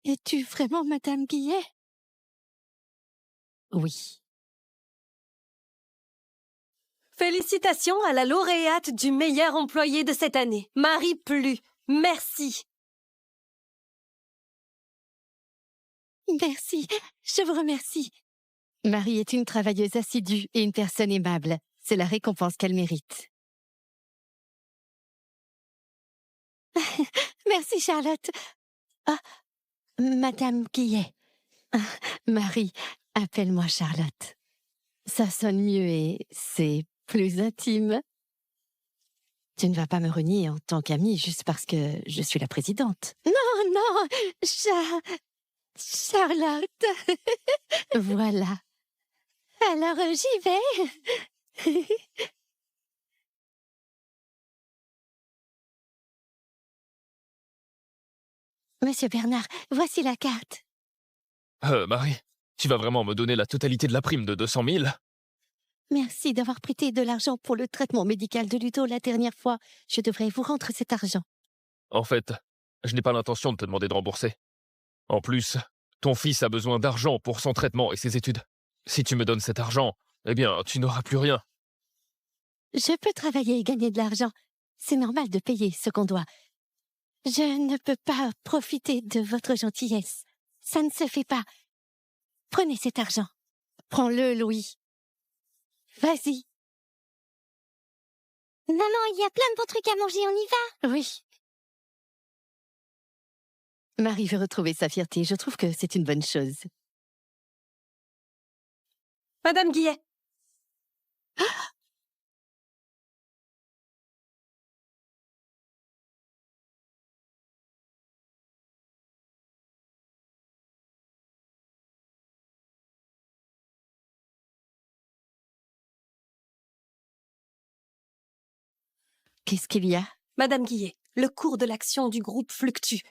es-tu vraiment Madame Guillet? Oui. Félicitations à la lauréate du meilleur employé de cette année, Marie Plu. Merci. Merci, je vous remercie. Marie est une travailleuse assidue et une personne aimable. C'est la récompense qu'elle mérite. Merci, Charlotte. Ah, Madame Guillet. Ah, Marie, appelle-moi Charlotte. Ça sonne mieux et c'est plus intime. Tu ne vas pas me renier en tant qu'amie juste parce que je suis la présidente. Non, non, Charlotte. Voilà. Alors j'y vais. Monsieur Bernard, voici la carte. Marie, tu vas vraiment me donner la totalité de la prime de 200 000? Merci d'avoir prêté de l'argent pour le traitement médical de Ludo la dernière fois. Je devrais vous rendre cet argent. En fait, je n'ai pas l'intention de te demander de rembourser. En plus, ton fils a besoin d'argent pour son traitement et ses études. Si tu me donnes cet argent, eh bien, tu n'auras plus rien. Je peux travailler et gagner de l'argent. C'est normal de payer ce qu'on doit. Je ne peux pas profiter de votre gentillesse. Ça ne se fait pas. Prenez cet argent. Prends-le, Louis. Vas-y. Maman, il y a plein de bons trucs à manger, on y va? Oui. Marie veut retrouver sa fierté. Je trouve que c'est une bonne chose. Madame Guillet. Qu'est-ce qu'il y a? Madame Guillet, le cours de l'action du groupe fluctue.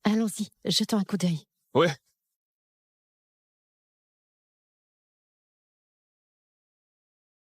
Allons-y, jetons un coup d'œil. Ouais,